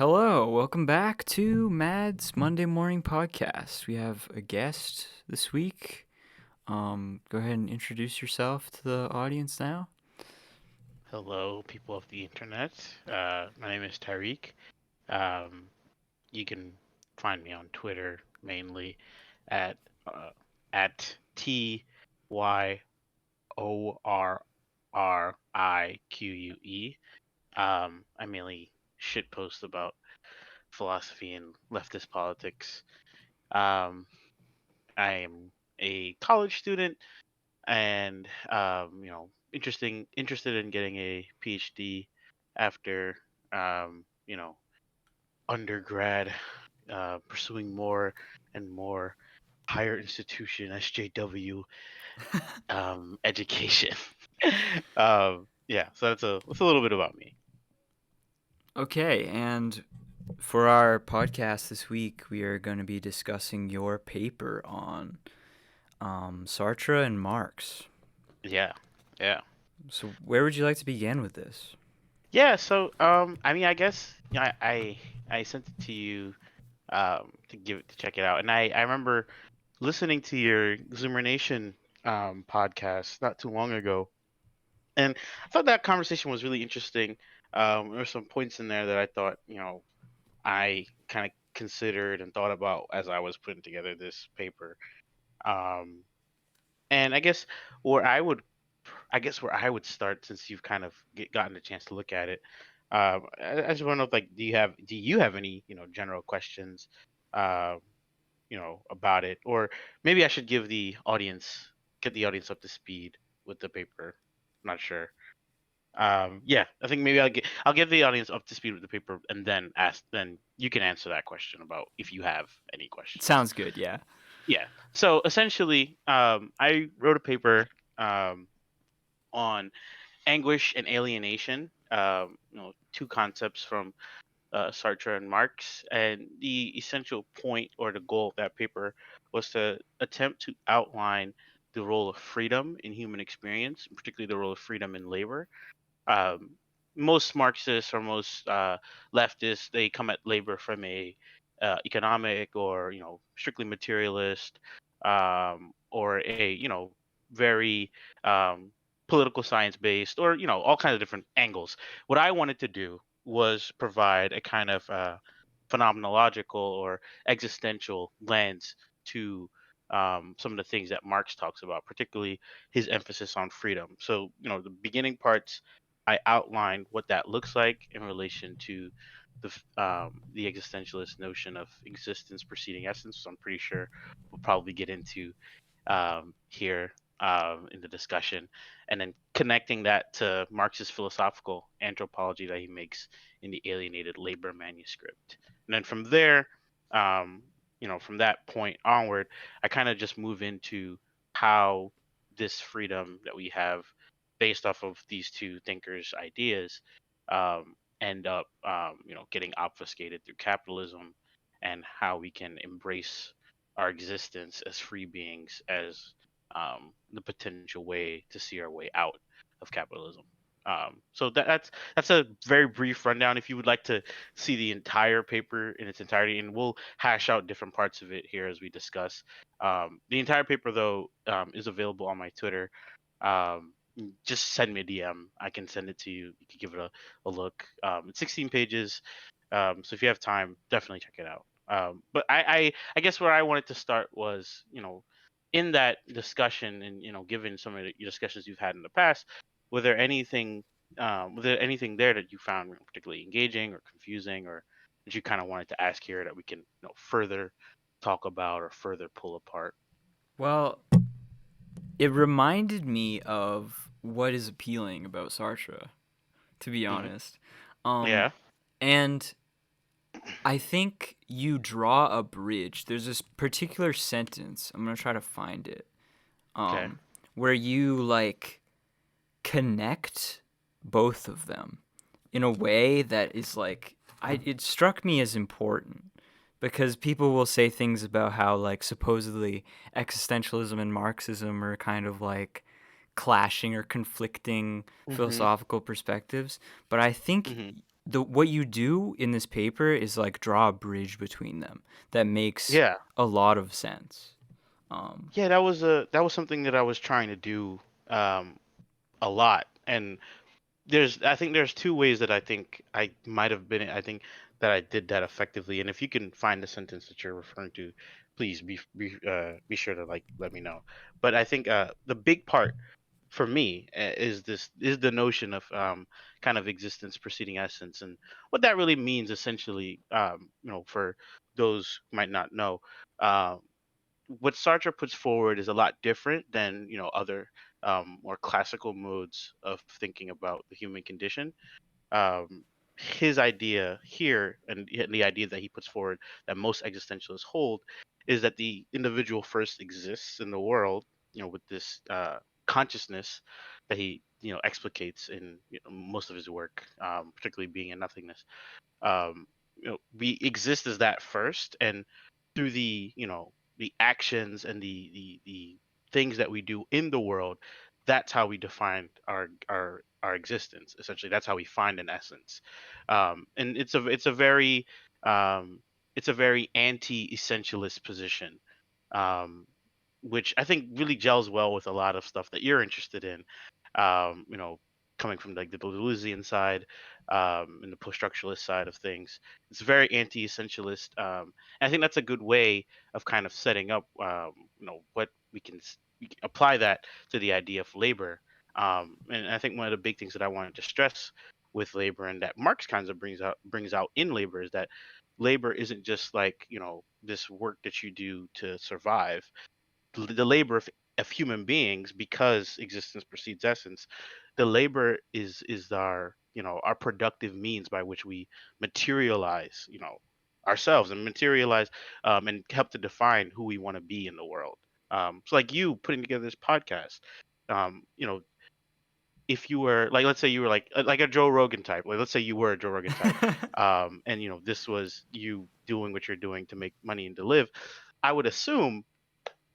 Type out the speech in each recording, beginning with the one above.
Hello, welcome back to Mad's Monday Morning Podcast. We have a guest this week. Go ahead and introduce yourself to the audience now. Hello, people of the internet. My name is Tyorrique. Um, you can find me on Twitter mainly at uh, at TYORRIQUE. I mainly shitpost about philosophy and leftist politics. Um, I am a college student and interested in getting a PhD after um, you know undergrad, pursuing more and more higher institution SJW education. Yeah, so that's a little bit about me. Okay, and for our podcast this week, we are going to be discussing your paper on Sartre and Marx. Yeah, yeah, So, where would you like to begin with this? yeah. So I mean, I guess I sent it to you to check it out, and I remember listening to your Zoomer Nation podcast not too long ago. And I thought that conversation was really interesting. There were some points in there that I thought, I kind of considered and thought about as I was putting together this paper. Um, and where I would, where I would start, since you've kind of gotten a chance to look at it, I just want to know, like, do you have any, general questions, uh, about it, or maybe I should get the audience up to speed with the paper. I'm not sure. Yeah, I think maybe I'll get the audience up to speed with the paper, and then you can answer that question about if you have any questions. Sounds good, yeah. Yeah. So essentially, I wrote a paper um, on anguish and alienation. Two concepts from Sartre and Marx, and the essential point or the goal of that paper was to attempt to outline the role of freedom in human experience, particularly the role of freedom in labor. um, Most Marxists or most leftists, they come at labor from a economic or strictly materialist, or a very um, political science based, or all kinds of different angles. What I wanted to do was provide a kind of phenomenological or existential lens to some of the things that Marx talks about, particularly his emphasis on freedom. So, the beginning parts, I outlined what that looks like in relation to the existentialist notion of existence preceding essence. So I'm pretty sure we'll probably get into here in the discussion, and then connecting that to Marx's philosophical anthropology that he makes in the Alienated Labor manuscript. And then from there, from that point onward, I kind of just move into how this freedom that we have based off of these two thinkers' ideas end up, getting obfuscated through capitalism, and how we can embrace our existence as free beings as the potential way to see our way out of capitalism. So that's a very brief rundown. If you would like to see the entire paper in its entirety, and we'll hash out different parts of it here as we discuss. The entire paper, though, is available on my Twitter. Just send me a DM. I can send it to you. You can give it a look. It's 16 pages. So if you have time, definitely check it out. But I guess where I wanted to start was, in that discussion, and given some of the discussions you've had in the past, was there anything was there anything there that you found particularly engaging or confusing, or that you kind of wanted to ask here that we can further talk about or further pull apart? Well, it reminded me of what is appealing about Sartre, to be Hmm. honest. Um, Yeah. and I think you draw a bridge. There's this particular sentence. I'm gonna try to find it. Okay. Where you like connect both of them in a way that is like it struck me as important because people will say things about how like supposedly existentialism and Marxism are kind of like clashing or conflicting Hmm. philosophical perspectives, but I think Hmm. the what you do in this paper is like draw a bridge between them that makes Yeah, a lot of sense. Um, yeah, that was something that I was trying to do um, a lot, and I think there's two ways that I think I might have been. I think that I did that effectively. And if you can find the sentence that you're referring to, please be sure to like let me know. But I think the big part for me is the notion of kind of existence preceding essence, and what that really means essentially. For those who might not know, uh, what Sartre puts forward is a lot different than other more classical modes of thinking about the human condition. um, his idea here, and the idea that he puts forward that most existentialists hold, is that the individual first exists in the world, with this consciousness that he explicates in most of his work, particularly being in nothingness. We exist as that first, and through the actions and the things that we do in the world, that's how we define our existence. Essentially, that's how we find an essence. And um, it's a very anti-essentialist position, um, which I think really gels well with a lot of stuff that you're interested in. um, you know Coming from like the Deleuzean side, and the post-structuralist side of things. It's very anti-essentialist, and I think that's a good way of kind of setting up, what we can apply that to the idea of labor. And I think one of the big things that I wanted to stress with labor, and that Marx kind of brings out in labor, is that labor isn't just like this work that you do to survive. The labor of human beings, because existence precedes essence. The labor is our productive means by which we materialize ourselves, and materialize, and help to define who we want to be in the world. So like you putting together this podcast, um you know if you were like, let's say you were like a Joe Rogan type, like let's say you were a Joe Rogan type, and this was you doing what you're doing to make money and to live, I would assume.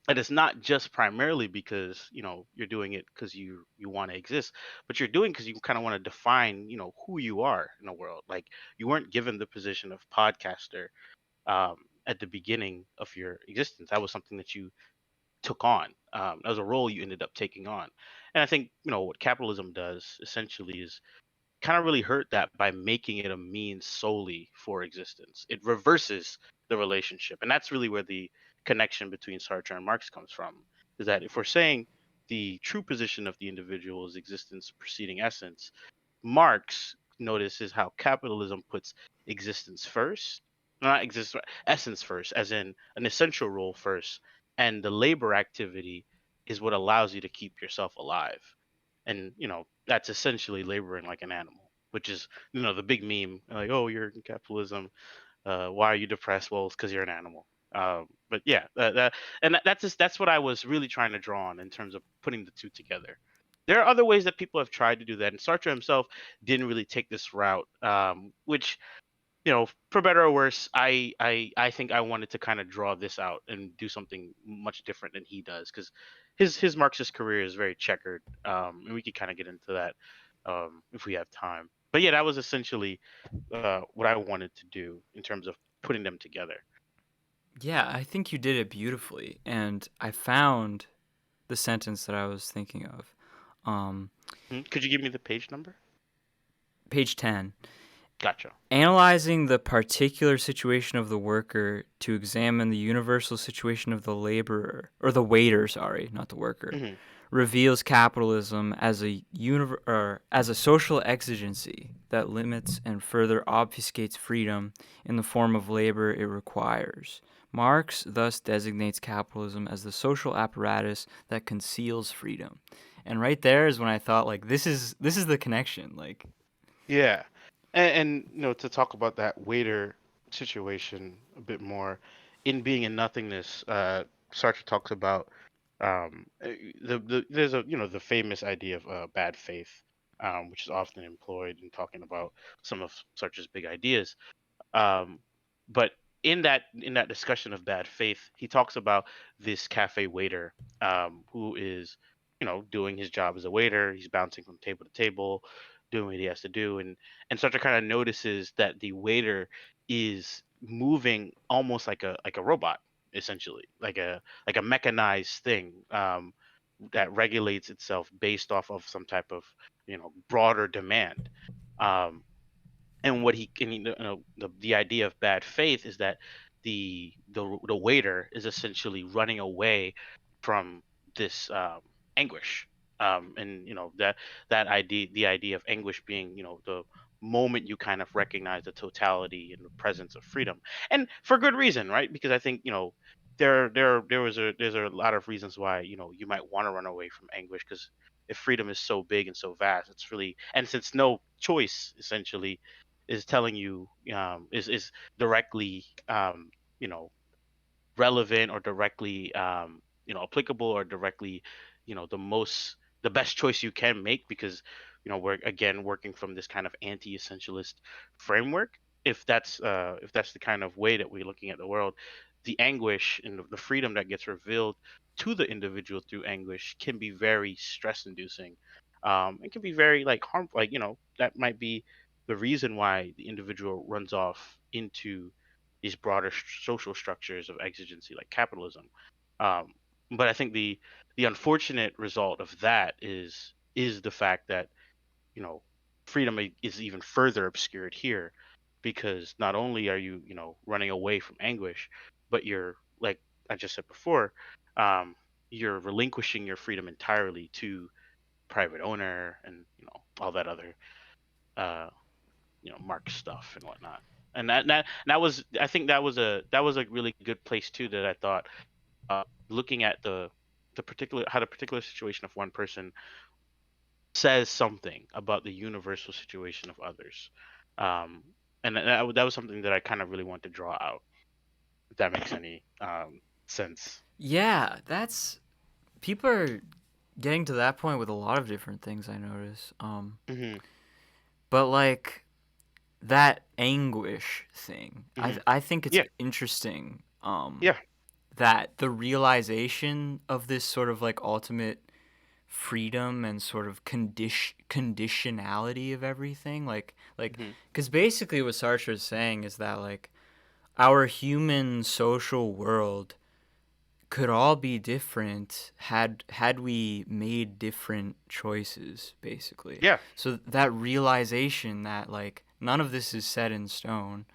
And it's not just primarily because you're doing it because you want to exist, but you're doing because you kind of want to define who you are in the world. Like, you weren't given the position of podcaster at the beginning of your existence. That was something that you took on. That was a role you ended up taking on. And I think what capitalism does essentially is kind of really hurt that by making it a means solely for existence. It reverses the relationship. And that's really where the connection between Sartre and Marx comes from. Is that if we're saying the true position of the individual is existence preceding essence, Marx notices how capitalism puts existence first, not exist essence first, as in an essential role first, and the labor activity is what allows you to keep yourself alive. And that's essentially laboring like an animal, which is the big meme, like, oh, you're in capitalism, why are you depressed? Well, it's because you're an animal. But yeah, that's what I was really trying to draw on in terms of putting the two together. There are other ways that people have tried to do that, and Sartre himself didn't really take this route, which, for better or worse, I think I wanted to kind of draw this out and do something much different than he does, because his Marxist career is very checkered, and we could kind of get into that if we have time. But yeah, that was essentially what I wanted to do in terms of putting them together. yeah, I think you did it beautifully, and I found the sentence that I was thinking of. Um, Could you give me the page number? Page 10. Gotcha. Analyzing the particular situation of the worker to examine the universal situation of the laborer, or the waiter, sorry, not the worker, Hmm. reveals capitalism as as a social exigency that limits and further obfuscates freedom in the form of labor it requires. Marx thus designates capitalism as the social apparatus that conceals freedom. And right there is when I thought, like, this is the connection. Like, Yeah, and to talk about that waiter situation a bit more, in Being in Nothingness, Sartre talks about there's the famous idea of bad faith, which is often employed in talking about some of Sartre's big ideas. Um, but in that discussion of bad faith, he talks about this cafe waiter, who is doing his job as a waiter. He's bouncing from table to table. doing what he has to do, and Sartre kind of notices that the waiter is moving almost like a robot, essentially, like a mechanized thing, that regulates itself based off of some type of broader demand. Um, and what he and the idea of bad faith is that the waiter is essentially running away from this anguish, and the idea of anguish being the moment you kind of recognize the totality and the presence of freedom, and for good reason, right? Because I think there's a lot of reasons why you might want to run away from anguish, because if freedom is so big and so vast, it's really, and since no choice essentially is telling you, is directly, you know relevant, or directly, applicable, or directly, the best choice you can make, because we're again working from this kind of anti-essentialist framework. If that's the kind of way that we're looking at the world, the anguish and the freedom that gets revealed to the individual through anguish can be very stress inducing. It can be very like harmful, like that might be the reason why the individual runs off into these broader social structures of exigency like capitalism. Um, but I think the unfortunate result of that is the fact that you know freedom is even further obscured here, because not only are you running away from anguish, but you're, like I just said before, um, you're relinquishing your freedom entirely to private owner and all that other uh, Marx stuff and whatnot. And that was, I think that was a really good place too, that I thought, looking at the particular how the particular situation of one person says something about the universal situation of others. Um, and that was something that I kind of really want to draw out, if that makes any sense. Yeah, that's people are getting to that point with a lot of different things I notice. Hmm. But like that anguish thing, I Hmm. I think it's Yeah. interesting. Yeah. That the realization of this sort of like ultimate freedom and sort of conditionality of everything, like Hmm. because basically what Sartre is saying is that like our human social world could all be different had we made different choices, basically. Yeah. So that realization that like none of this is set in stone,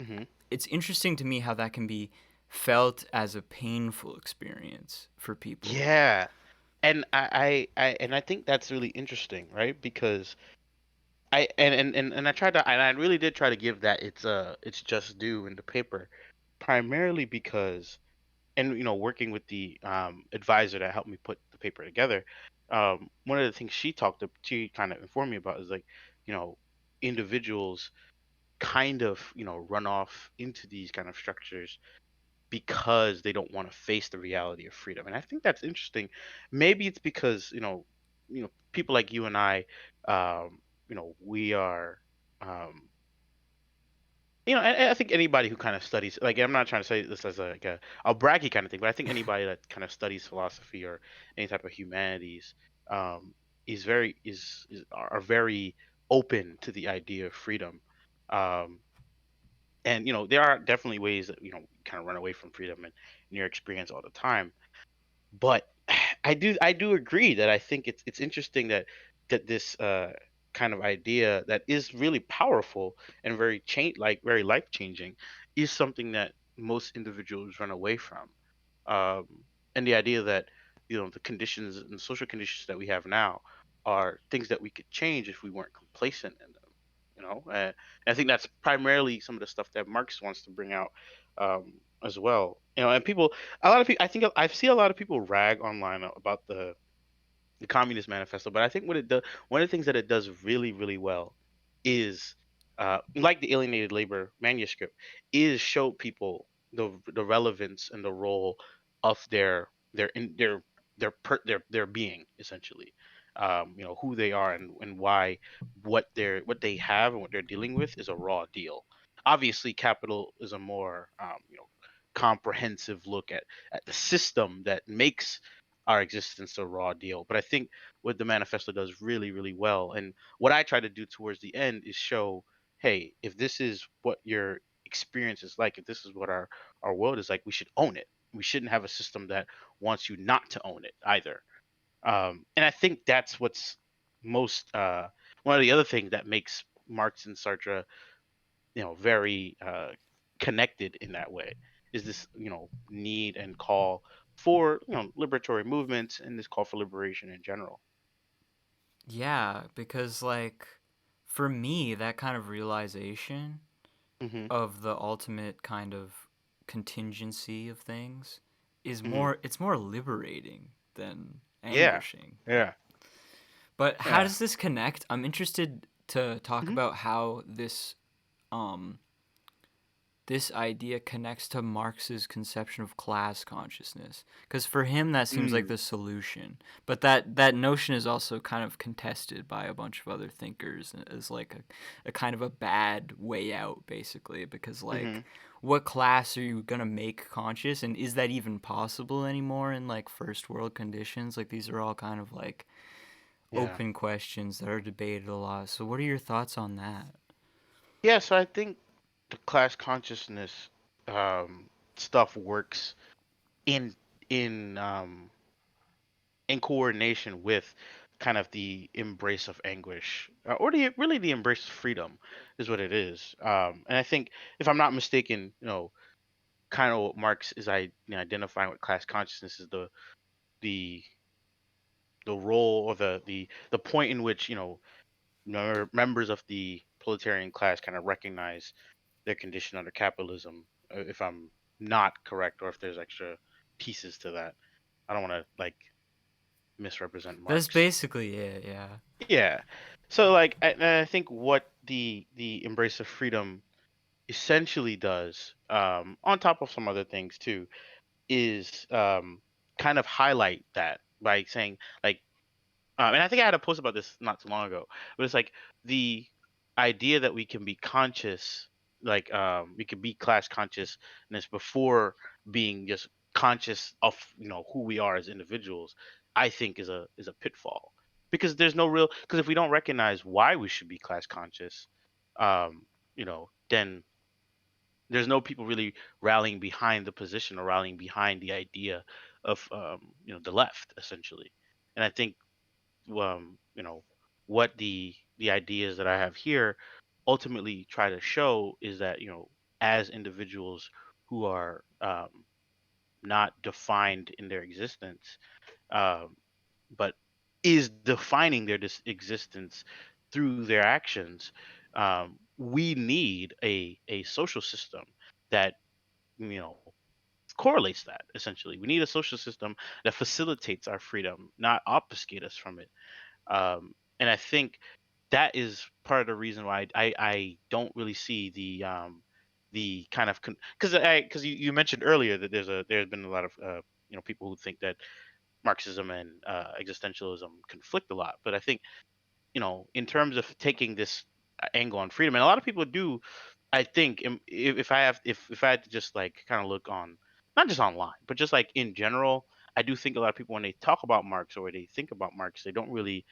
Hmm. it's interesting to me how that can be felt as a painful experience for people. Yeah. And I think that's really interesting, right? Because I tried to, and I really did try to give that its just due in the paper, primarily because, and working with the advisor that helped me put the paper together, one of the things she kind of informed me about is like, you know individuals kind of run off into these kind of structures because they don't want to face the reality of freedom. And I think that's interesting. Maybe it's because people like you and I, we are, um, I think anybody who kind of studies, like, I'm not trying to say this as a braggy kind of thing, but I think anybody that kind of studies philosophy or any type of humanities, um, are very open to the idea of freedom. Um, and there are definitely ways that kind of run away from freedom in your experience all the time. But I do agree that I think it's interesting that this kind of idea that is really powerful and very life changing, is something that most individuals run away from. And the idea that the conditions and social conditions that we have now are things that we could change if we weren't complacent in them. And I think that's primarily some of the stuff that Marx wants to bring out, as well. And a lot of people, I think I see a lot of people rag online about the Communist Manifesto, but I think one of the things that it does really, really well is, like the Alienated Labor manuscript, is show people the relevance and the role of their being, essentially, who they are, and why what they have and what they're dealing with is a raw deal. Obviously, capital is a more comprehensive look at the system that makes our existence a raw deal. But I think what the manifesto does really, really well, and what I try to do towards the end, is show, hey, if this is what your experience is like, if this is what our world is like, we should own it. We shouldn't have a system that wants you not to own it either. And I think that's what's most one of the other things that makes Marx and Sartre, very connected in that way, is this, need and call for, liberatory movements, and this call for liberation in general. Yeah, because like for me, that kind of realization Hmm. of the ultimate kind of contingency of things is Hmm. more liberating than Yeah. anguishing. Yeah. But how Yeah. does this connect? I'm interested to talk Hmm. about how um this idea connects to Marx's conception of class consciousness, because for him that seems like Mm. the solution. But that notion is also kind of contested by a bunch of other thinkers as like a kind of a bad way out, basically, because like Hmm. what class are you gonna make conscious, and is that even possible anymore in like first world conditions? Like these are all kind of like Yeah. open questions that are debated a lot. So what are your thoughts on that? Yeah. So I think the class consciousness um, stuff works in in um, in coordination with kind of the embrace of anguish, or the embrace of freedom, is what it is. And I think, if I'm not mistaken, kind of what Marx is, identifying with class consciousness, is the the role, or the point in which, members of the proletarian class kind of recognize their condition under capitalism. If I'm not correct, or if there's extra pieces to that, I don't want to like misrepresent That's Marx. basically it, yeah. Yeah. So like, I think what the embrace of freedom essentially does, on top of some other things too, is kind of highlight that by saying, like, and I think I had a post about this not too long ago, but it's like the idea that we can be conscious, like, we can be class consciousness before being just conscious of, who we are as individuals. I think is a pitfall, because there's no real, because if we don't recognize why we should be class conscious, then there's no people really rallying behind the position, or rallying behind the idea of, the left, essentially. And I think, what the ideas that I have here ultimately try to show is that, as individuals who are, not defined in their existence, um, but is defining their existence through their actions, we need a social system that, you know correlates that. Essentially, we need a social system that facilitates our freedom, not obfuscate us from it. And I think that is part of the reason why I don't really see the kind of, because you mentioned earlier that there's been a lot of, people who think that Marxism and existentialism conflict a lot. But I think, in terms of taking this angle on freedom, and a lot of people do, I think, if I had to just like kind of look on, not just online, but just like in general, I do think a lot of people, when they talk about Marx, or they think about Marx, they don't really,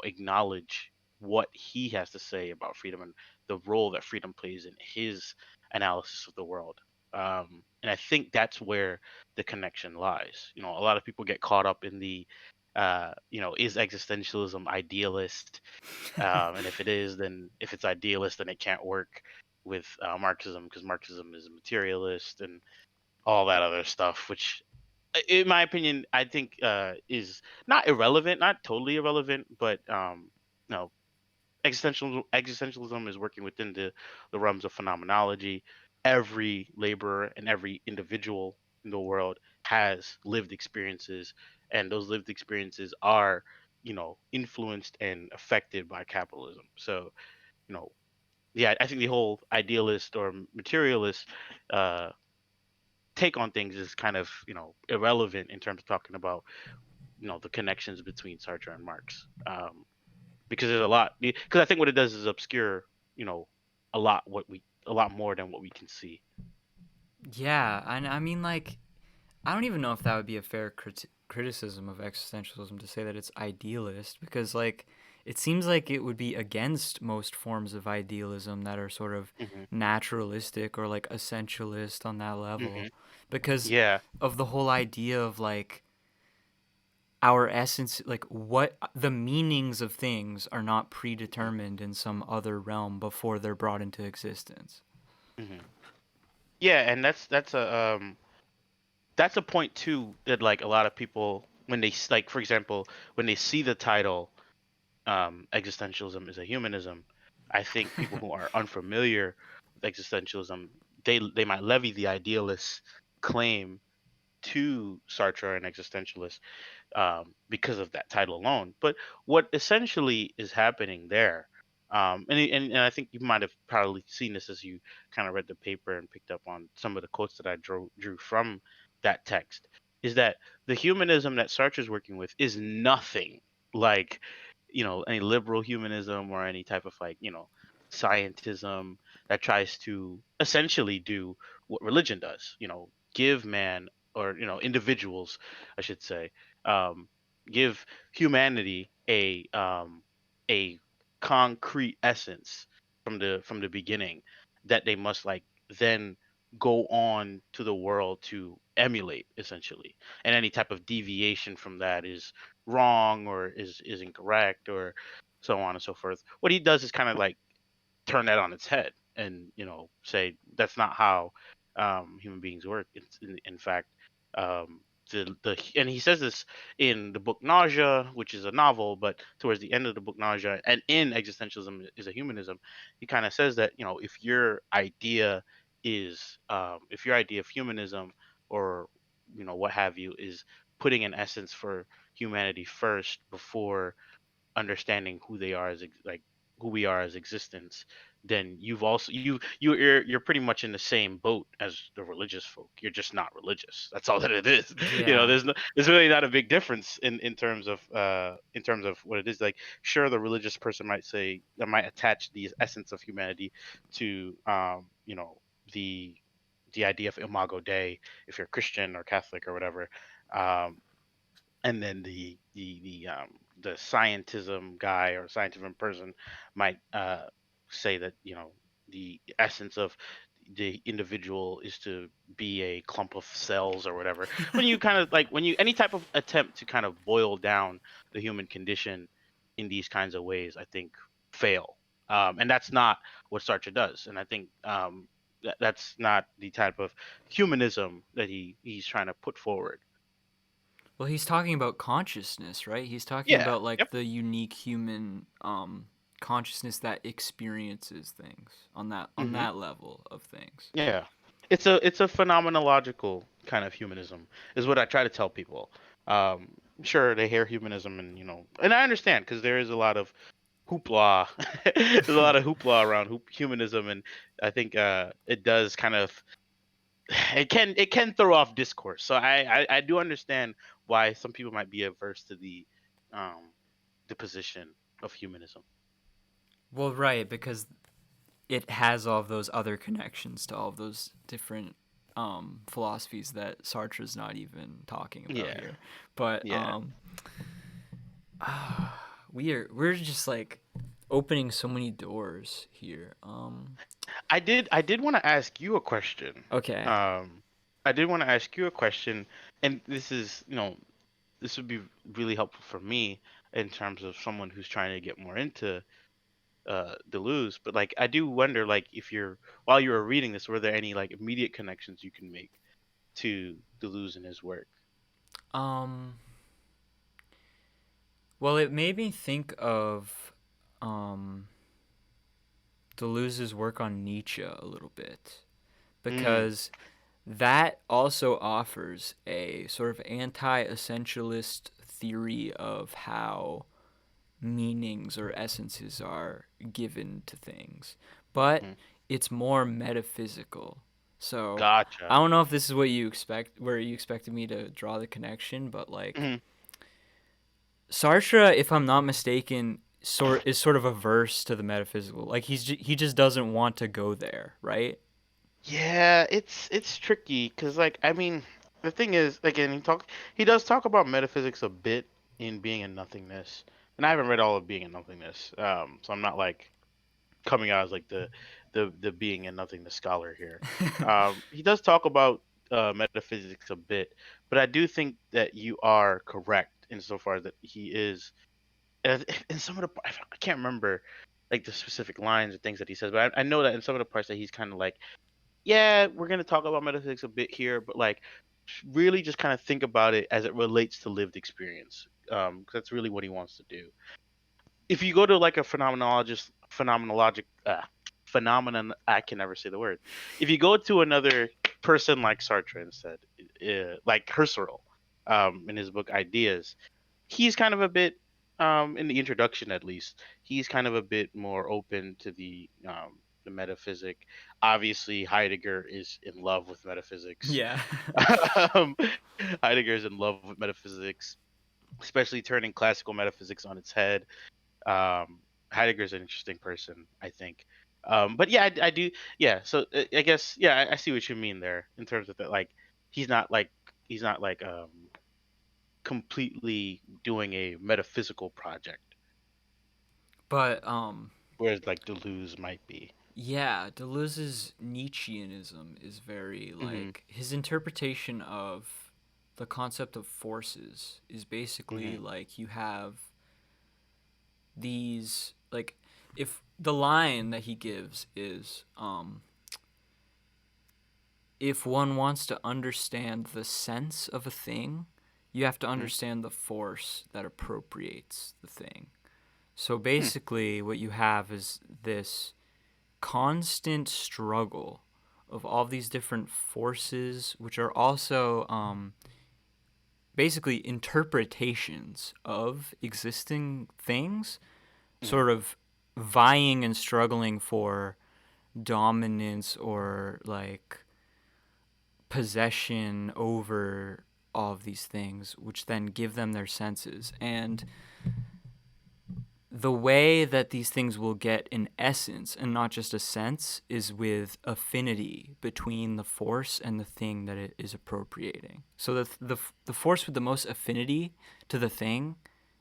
acknowledge what he has to say about freedom, and the role that freedom plays in his analysis of the world. And I think that's where the connection lies. A lot of people get caught up in the, is existentialism idealist? And if it is, then if it's idealist, then it can't work with Marxism, because Marxism is a materialist and all that other stuff, which, in my opinion, I think is not irrelevant, not totally irrelevant, but no, existentialism is working within the realms of phenomenology. Every laborer and every individual in the world has lived experiences, and those lived experiences are, influenced and affected by capitalism. So, you know, yeah, I think the whole idealist or materialist uh, take on things is kind of, irrelevant in terms of talking about, the connections between Sartre and Marx. Because there's a lot, because I think what it does is obscure, you know a lot more than what we can see. Yeah, and I mean like I don't even know if that would be a fair criticism of existentialism to say that it's idealist, because like it seems like it would be against most forms of idealism that are sort of Hmm. naturalistic or like essentialist on that level, Hmm. because Yeah. of the whole idea of like our essence, like what the meanings of things are not predetermined in some other realm before they're brought into existence. Hmm. Yeah, and that's a point too that like a lot of people when like for example when they see the title existentialism is a humanism, I think people who are unfamiliar with existentialism, they might levy the idealist claim to Sartre and existentialists because of that title alone. But what essentially is happening there, and I think you might have probably seen this as you kind of read the paper and picked up on some of the quotes that I drew from that text, is that the humanism that Sartre is working with is nothing like, any liberal humanism or any type of like, scientism that tries to essentially do what religion does, give man or, individuals, I should say, um, give humanity a concrete essence from the beginning that they must like then go on to the world to emulate essentially, and any type of deviation from that is wrong or is incorrect or so on and so forth. What he does is kind of like turn that on its head and say that's not how human beings work. It's in fact, um, the and he says this in the book Nausea, which is a novel, but towards the end of the book Nausea and in Existentialism is a Humanism, he kind of says that if your idea of humanism or what have you is putting an essence for humanity first before understanding who we are as existence, then you've also you're pretty much in the same boat as the religious folk. You're just not religious. That's all that it is. Yeah. There's really not a big difference in terms of what it is. Like, sure, the religious person might say that might attach the essence of humanity to the the idea of imago Dei if you're Christian or Catholic or whatever. Um, and then the scientism guy or scientism person might say that the essence of the individual is to be a clump of cells or whatever. When you kind of like when you any type of attempt to kind of boil down the human condition in these kinds of ways, I think fail. And that's not what Sartre does. And I think that's not the type of humanism that he's trying to put forward. Well, he's talking about consciousness, right? He's talking Yeah. about like Yep. the unique human consciousness that experiences things on Hmm. that level of things. Yeah. It's a phenomenological kind of humanism is what I try to tell people. Sure, they hear humanism and and I understand because there is a lot of hoopla. There's a lot of hoopla around humanism, and I think it does kind of it can throw off discourse. So I do understand why some people might be averse to the position of humanism. Well, right, because it has all of those other connections to all of those different philosophies that Sartre's not even talking about Yeah. here. But Yeah. we're just like opening so many doors here. I did want to ask you a question. Okay. Um, I did want to ask you a question, and this would be really helpful for me in terms of someone who's trying to get more into Deleuze. But like, I do wonder, like, if while you were reading this, were there any like immediate connections you can make to Deleuze and his work? Um well, it made me think of um Deleuze's work on Nietzsche a little bit, Mm, because that also offers a sort of anti-essentialist theory of how meanings or essences are given to things, but mm, it's more metaphysical. So I gotcha. don't know if this is what you expect, where you expected me to draw the connection, but like Hmm. Sartre, if I'm not mistaken, is sort of averse to the metaphysical. Like he just doesn't want to go there, right? Yeah, it's tricky because like I mean. the thing is, again, he does talk about metaphysics a bit in Being and Nothingness, and I haven't read all of Being and Nothingness, so I'm not like coming out as like the Being and Nothingness scholar here. He does talk about metaphysics a bit, but I do think that you are correct insofar that he is, and in some of the I can't remember like the specific lines or things that he says, but I know that in some of the parts that he's kind of like, yeah, we're gonna talk about metaphysics a bit here, but like really just kind of think about it as it relates to lived experience. 'Cause that's really what he wants to do. If you go to like a phenomenon, I can never say the word. If you go to another person like Sartre instead, like Husserl, in his book Ideas, he's kind of a bit, in the introduction at least, he's kind of a bit more open to the metaphysic. Obviously, Heidegger is in love with metaphysics. Yeah. um, Heidegger is in love with metaphysics, especially turning classical metaphysics on its head. um Heidegger's an interesting person, I think. But yeah, I do. Yeah, so I guess, yeah, I see what you mean there in terms of that. Like, he's not like he's not like completely doing a metaphysical project, But whereas like Deleuze might be. yeah, Deleuze's Nietzscheanism is very Hmm. like his interpretation of the concept of forces is basically Hmm. like you have these like if the line that he gives is if one wants to understand the sense of a thing, you have to Hmm. understand the force that appropriates the thing. So Hmm. basically, what you have is this constant struggle of all these different forces, which are also basically interpretations of existing things, Hmm. sort of vying and struggling for dominance or like possession over all of these things, which then give them their senses. And the way that these things will get an essence and not just a sense is with affinity between the force and the thing that it is appropriating. So the force with the most affinity to the thing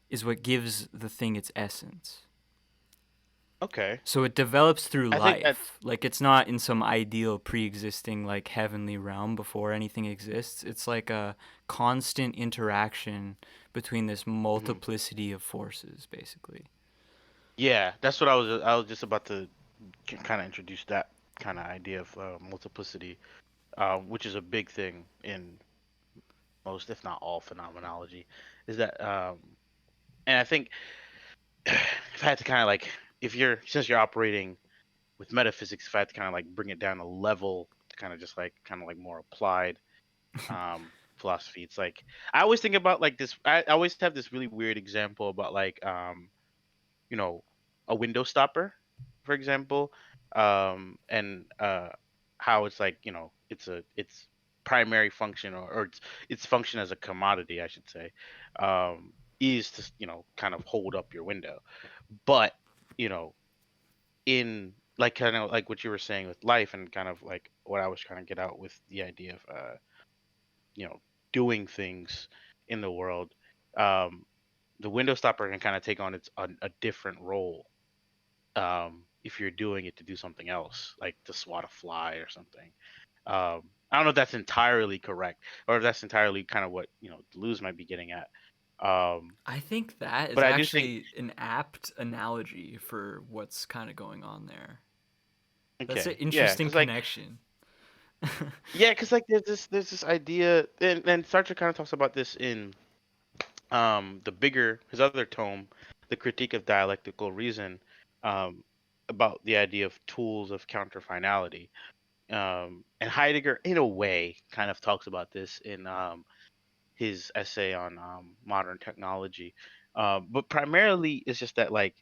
is what gives the thing its essence. Okay. So it develops through I think that. life. Like it's not in some ideal pre-existing like heavenly realm before anything exists. It's like a constant interaction between this Mhm. multiplicity of forces basically. Yeah, that's what I was just about to kind of introduce that kind of idea of multiplicity, which is a big thing in most, if not all, phenomenology. Is that, and I think if I had to kind of like, if you're since you're operating with metaphysics, if I had to kind of like bring it down a level to kind of just like kind of like more applied philosophy, it's like I always think about like this. I always have this really weird example about like you know, a window stopper, for example, and how it's like, its primary function, or its function as a commodity, I should say, is to kind of hold up your window. But you know, in like kind of like what you were saying with life, and kind of like what I was trying to get out with the idea of you know doing things in the world, um, the window stopper can kind of take on a different role, if you're doing it to do something else, like to swat a fly or something. I don't know if that's entirely correct, or if that's entirely kind of what Deleuze might be getting at. Um, I think that is but I do think, actually an apt analogy for what's kind of going on there. That's an okay, yeah, interesting because like, connection. yeah, because like there's this idea, and Sartre kind of talks about this in the bigger his other tome, the Critique of Dialectical Reason, um, about the idea of tools of counterfinality. And Heidegger, in a way, kind of talks about this in his essay on modern technology. But primarily, it's just that like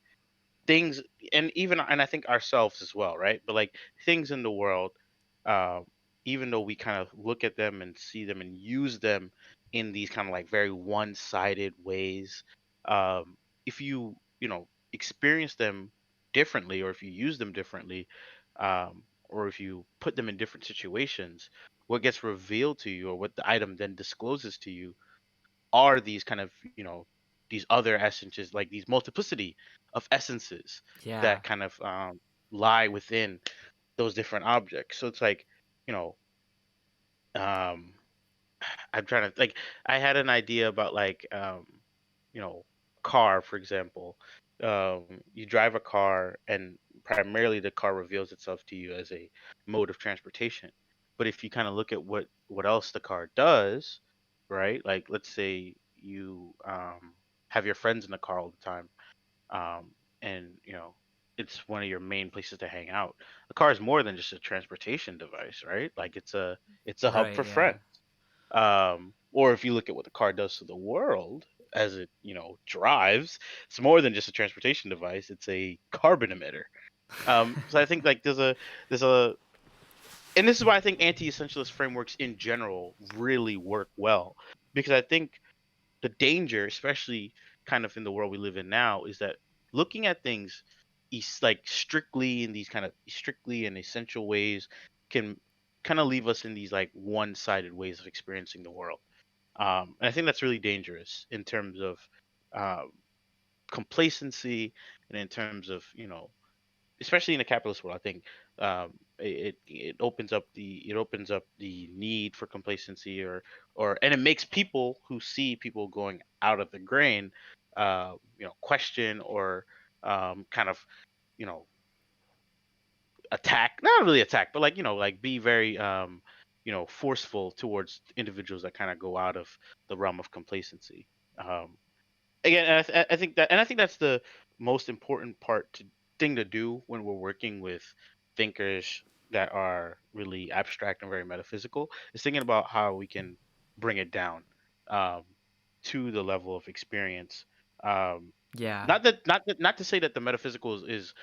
things, and I think ourselves as well, right? But like things in the world, uh, even though we kind of look at them and see them and use them in these kind of like very one-sided ways, um, if you experience them differently, or if you use them differently, or if you put them in different situations, what gets revealed to you or what the item then discloses to you are these kind of, these other essences, like these multiplicity of essences Yeah. that kind of lie within those different objects. So it's like, you know, um, I'm trying to like I had an idea about like you know, car, for example. You drive a car and primarily the car reveals itself to you as a mode of transportation. But if you kind of look at what else the car does, right? Like let's say you have your friends in the car all the time, and it's one of your main places to hang out. The car is more than just a transportation device, right? Like it's a hub Right. for Yeah. friends. Or if you look at what the car does to the world as it, drives, it's more than just a transportation device. It's a carbon emitter. So I think like there's a and this is why I think anti-essentialist frameworks in general really work well, because I think the danger, especially kind of in the world we live in now, is that looking at things like strictly in these kind of strictly and essential ways can kind of leave us in these like one-sided ways of experiencing the world. And I think that's really dangerous in terms of um, complacency and in terms of, especially in a capitalist world. I think it opens up the need for complacency, and it makes people who see people going out of the grain, question or kind of you know attack, not really attack, but like like be very forceful towards individuals that kind of go out of the realm of complacency. Um, Again, and I think that, and I think that's the most important thing to do when we're working with thinkers that are really abstract and very metaphysical, is thinking about how we can bring it down um, to the level of experience. Um, Yeah. not to say that the metaphysical is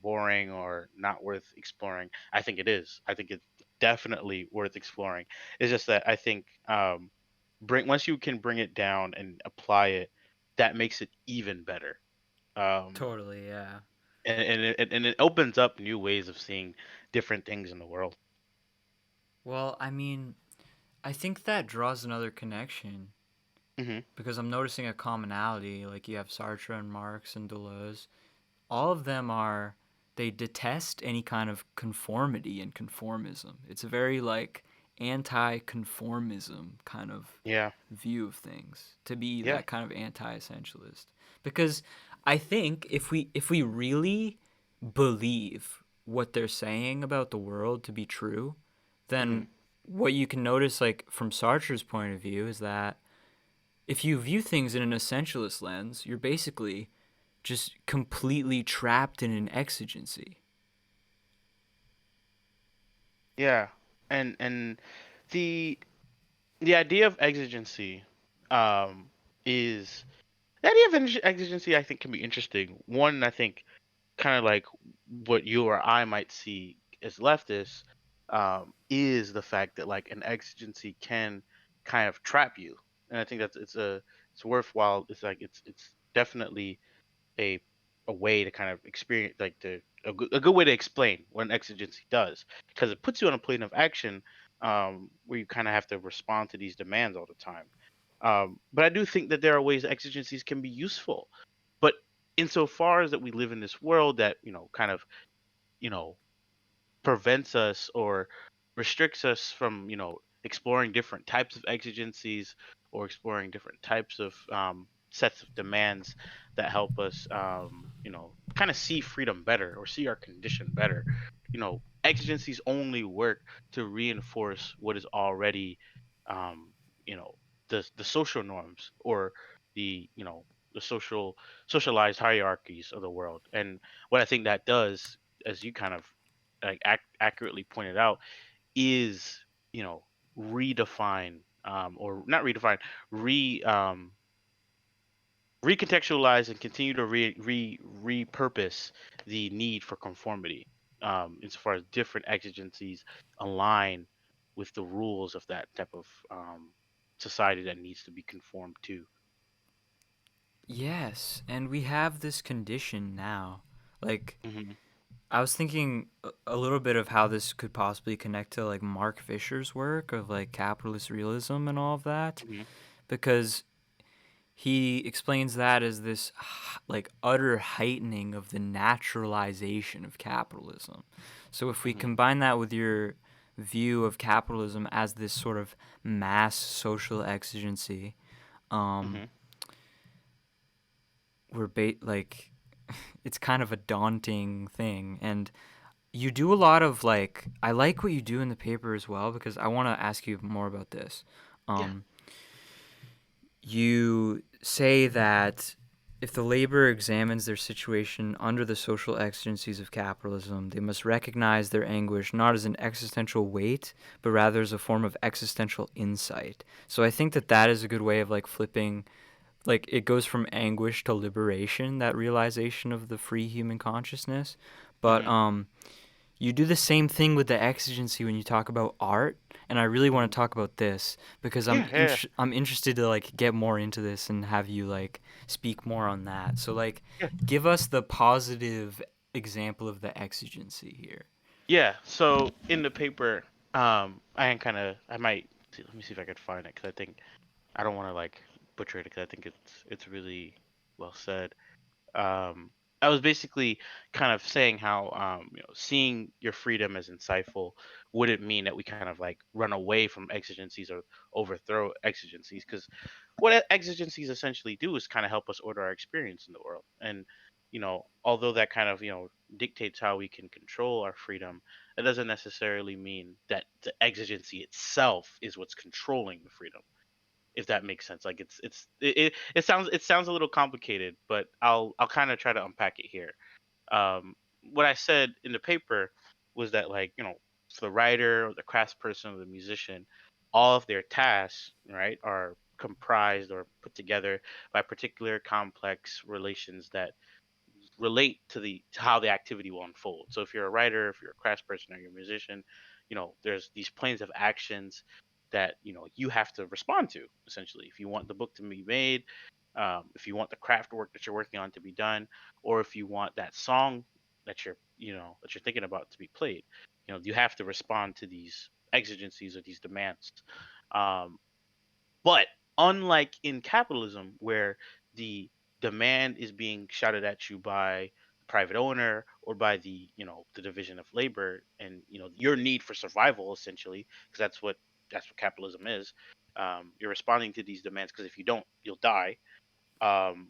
boring or not worth exploring. I think it is. I think it's definitely worth exploring. It's just that I think bring once you can bring it down and apply it, that makes it even better. Um, Totally. Yeah. and it opens up new ways of seeing different things in the world. Well, I mean, I think that draws another connection Hmm. because I'm noticing a commonality. Like you have Sartre and Marx and Deleuze. All of them are, they detest any kind of conformity and conformism. It's a very like anti-conformism kind of Yeah, view of things, to be yeah. that kind of anti-essentialist. Because I think if we really believe what they're saying about the world to be true, Hmm. then what you can notice, like from Sartre's point of view, is that if you view things in an essentialist lens, you're basically just completely trapped in an exigency. Yeah, and the the idea of exigency um, is the idea of exigency. I think can be interesting. One, I think kind of like what you or I might see as leftists, is the fact that like an exigency can kind of trap you, and I think that's it's worthwhile. It's like it's definitely a a way to kind of experience like a good way to explain what an exigency does, because it puts you on a plane of action where you kind of have to respond to these demands all the time. But I do think that there are ways exigencies can be useful, but insofar as that we live in this world that kind of you know prevents us or restricts us from exploring different types of exigencies or exploring different types of sets of demands that help us kind of see freedom better or see our condition better. Exigencies only work to reinforce what is already um, you know the social norms or the socialized hierarchies of the world. And what I think that does, as you kind of like accurately pointed out, is you know redefine or not redefine, re recontextualize and continue to repurpose the need for conformity, insofar as different exigencies align with the rules of that type of society that needs to be conformed to. Yes, and we have this condition now. Like, Hmm. I was thinking a little bit of how this could possibly connect to like Mark Fisher's work of like capitalist realism and all of that, Hmm. because he explains that as this like utter heightening of the naturalization of capitalism. So if we Hmm. combine that with your view of capitalism as this sort of mass social exigency, um, Hmm. like it's kind of a daunting thing. And you do a lot of like, I like what you do in the paper as well, because I want to ask you more about this. Yeah. um, you say that if the laborer examines their situation under the social exigencies of capitalism, they must recognize their anguish not as an existential weight, but rather as a form of existential insight. So I think that that is a good way of like flipping, like it goes from anguish to liberation, that realization of the free human consciousness. But Hmm. you do the same thing with the exigency when you talk about art, and I really want Hmm. to talk about this because Yeah. Yeah. I'm interested to like get more into this and have you like speak more on that. So like, Yeah. give us the positive example of the exigency here. Yeah. So in the paper, I might see, let me see if I could find it because I think I don't want to like butcher it because I think it's really well said. um, I was basically kind of saying how seeing your freedom as insightful wouldn't mean that we kind of like run away from exigencies or overthrow exigencies, because what exigencies essentially do is kind of help us order our experience in the world. And although that kind of dictates how we can control our freedom, it doesn't necessarily mean that the exigency itself is what's controlling the freedom, if that makes sense. Like it sounds a little complicated, but I'll kind of try to unpack it here. What I said in the paper was that, like, for the writer or the craftsperson or the musician, all of their tasks, right, are comprised or put together by particular complex relations that relate to how the activity will unfold. So if you're a writer, if you're a craftsperson or you're a musician, there's these planes of actions that you have to respond to, essentially. If you want the book to be made, if you want the craft work that you're working on to be done, or if you want that song that you're thinking about to be played, you have to respond to these exigencies or these demands. Um, but unlike in capitalism, where the demand is being shouted at you by the private owner or by the division of labor, and your need for survival, essentially, because that's what capitalism is. You're responding to these demands because if you don't, you'll die. Um,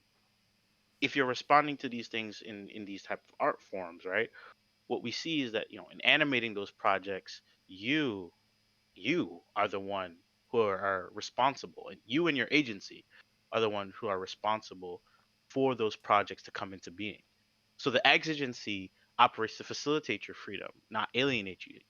if you're responding to these things in these type of art forms, right? What we see is that in animating those projects, you are the one who are responsible, and you and your agency are the one who are responsible for those projects to come into being. So the exigency operates to facilitate your freedom, not alienate you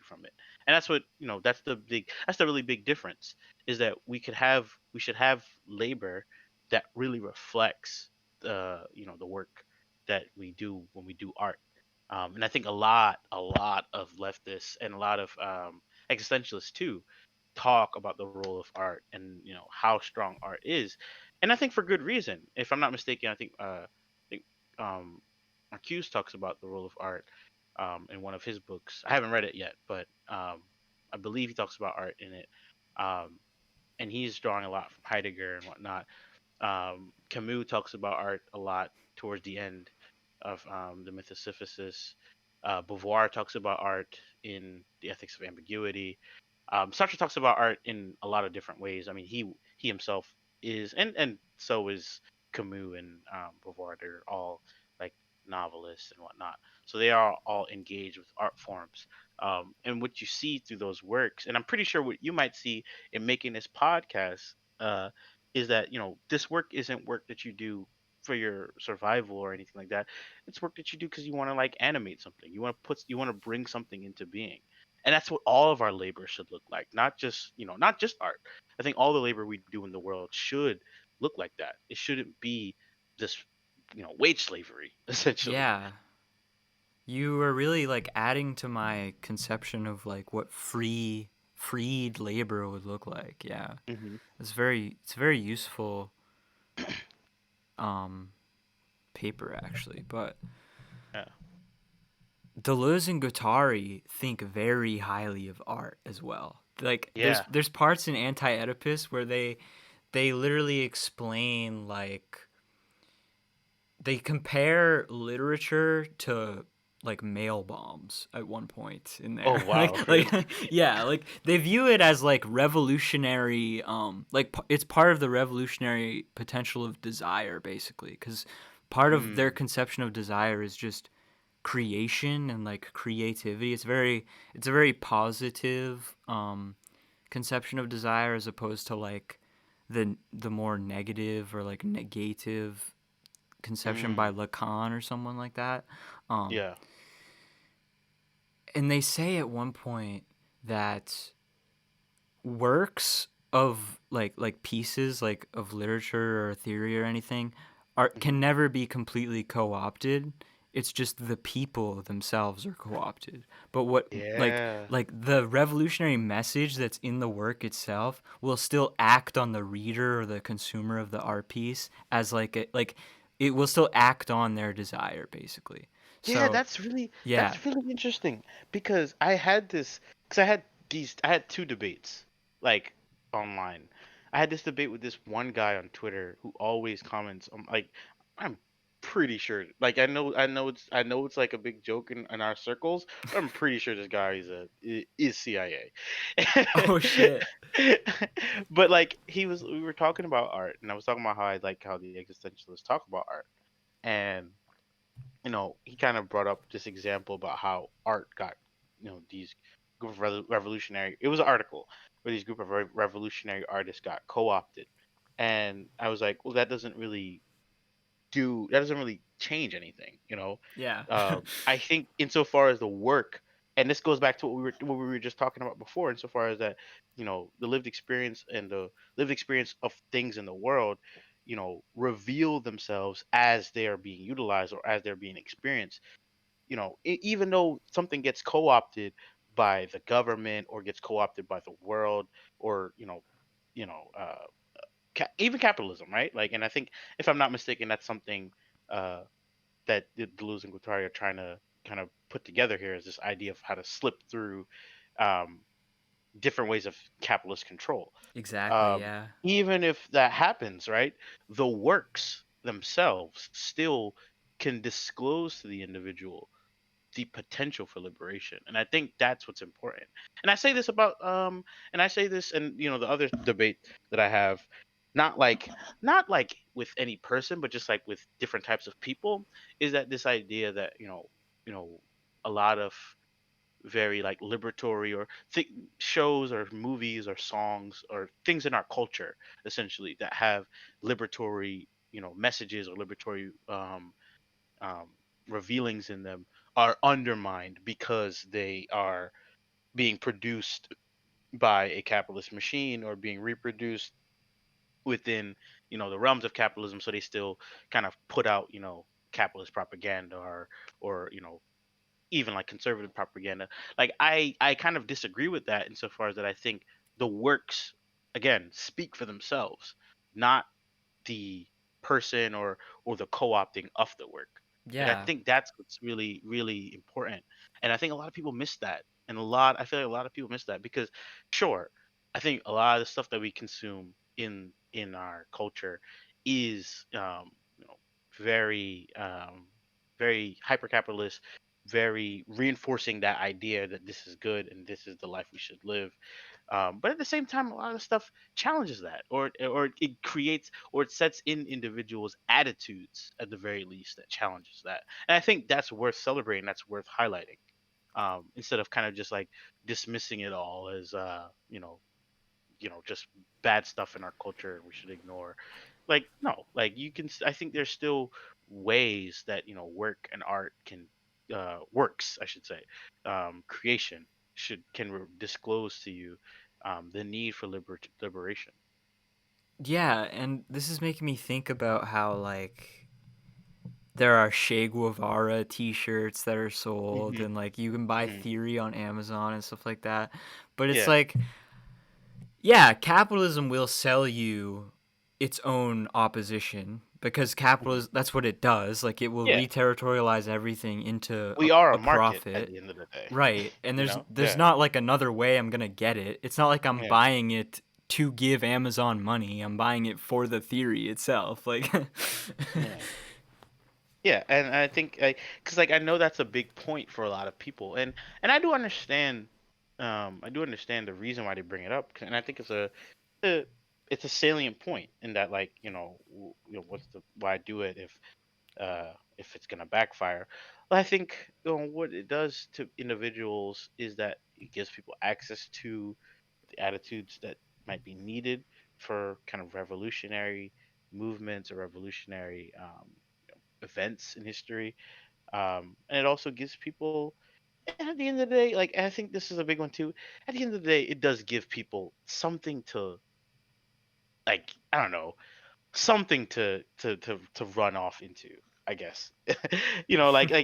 from it. And that's what that's the really big difference, is that we should have labor that really reflects the work that we do when we do art. And I think a lot of leftists and a lot of existentialists too talk about the role of art and how strong art is, and I think for good reason. If I'm not mistaken, I think um, Marcuse talks about the role of art in one of his books. I haven't read it yet, but I believe he talks about art in it, um, and he's drawing a lot from Heidegger and whatnot. Camus talks about art a lot towards the end of the Myth of Sisyphus. Beauvoir talks about art in The Ethics of Ambiguity. Sartre talks about art in a lot of different ways. I mean, he himself is, and so is Camus and Beauvoir. They're all like novelists and whatnot, so they are all engaged with art forms. And what you see through those works, and I'm pretty sure what you might see in making this podcast, is that this work isn't work that you do for your survival or anything like that. It's work that you do because you want to like animate something. You want to bring something into being. And that's what all of our labor should look like. Not just art. I think all the labor we do in the world should look like that. It shouldn't be this wage slavery essentially. Yeah, you are really like adding to my conception of like what freed labor would look like. Yeah, Hmm. it's very useful. It's very useful um paper actually. But Yeah. Deleuze and Guattari think very highly of art as well. Like Yeah. there's parts in Anti-Oedipus where they literally explain, like, they compare literature to like mail bombs at one point in Oh there. wow, Like really? yeah, like they view it as like revolutionary, like it's part of the revolutionary potential of desire, basically, cuz part of their Mm, conception of desire is just creation and like creativity. It's a very positive conception of desire, as opposed to like the more negative or like negative conception by mm, Lacan or someone like that. Um, yeah. and they say at one point that works of like pieces like of literature or theory or anything are Hmm. can never be completely co-opted. It's just the people themselves are co-opted. But what, Yeah. like the revolutionary message that's in the work itself will still act on the reader or the consumer of the art piece as like it will still act on their desire, basically. Yeah, So yeah. that's really interesting because I had two debates like online. I had this debate with this one guy on Twitter who always comments on like I'm pretty sure like I know it's like a big joke in our circles, but I'm pretty sure this guy is CIA. Oh shit. But like we were talking about art and I was talking about how I like how the existentialists talk about art and he kind of brought up this example about how art got, these group of revolutionary. It was an article where these group of revolutionary artists got co-opted, and I was like, well, that doesn't really change anything, Yeah. I think insofar as the work, and this goes back to what we were just talking about before, insofar as that, the lived experience and the lived experience of things in the world, reveal themselves as they are being utilized or as they're being experienced. Even though something gets co-opted by the government or gets co-opted by the world or you know, uh, even capitalism, right? Like, and I think if I'm not mistaken, that's something uh, that the Deleuze and Guattari are trying to kind of put together here is this idea of how to slip through um, different ways of capitalist control. Exactly, Um, yeah. Even if that happens, right, the works themselves still can disclose to the individual the potential for liberation, and I think that's what's important. And I say this about and I say this and the other debate that I have, not like not like with any person but just like with different types of people, is that this idea that you know a lot of very like liberatory or shows or movies or songs or things in our culture essentially that have liberatory messages or liberatory um, revealings in them are undermined because they are being produced by a capitalist machine or being reproduced within the realms of capitalism, so they still kind of put out capitalist propaganda or even like conservative propaganda. Like I kind of disagree with that insofar as that I think the works again speak for themselves, not the person or the co-opting of the work. Like I Yeah. think that's what's really really important, and I think a lot of people miss that, and I feel like a lot of people miss that because, sure, I think a lot of the stuff that we consume in our culture is very very hyper capitalist, very reinforcing that idea that this is good and this is the life we should live. But at the same time, a lot of stuff challenges that, or it creates or it sets in individuals' attitudes at the very least that challenges that. And I think that's worth celebrating. That's worth highlighting. Instead of kind of just like dismissing it all as just bad stuff in our culture we should ignore. Like no, like I think there's still ways that work and art can works I should say, creation disclose to you the need for liberation. Yeah, and this is making me think about how like there are Che Guevara t-shirts that are sold, Hmm. and like you can buy Hmm. theory on Amazon and stuff like that. But it's Yeah. like, yeah, capitalism will sell you its own opposition, because capitalism, that's what it does. Like, it will Yeah, reterritorialize everything into we are a a market at profit. the end of the day. Right. And You there's know? there's Yeah, not like another way I'm gonna get it. It's not like I'm yeah, buying it to give Amazon money. I'm buying it for the theory itself. Like yeah. Yeah, and I think because like I know that's a big point for a lot of people, and I do understand the reason why they bring it up, and I think a it's a salient point in that like what's the why do it if it's gonna backfire. Well, I think what it does to individuals is that it gives people access to the attitudes that might be needed for kind of revolutionary movements or revolutionary events in history. And it also gives people, and at the end of the day, like I think this is a big one too. At the end of the day, it does give people something to, like, I don't know, something to run off into, I guess. Like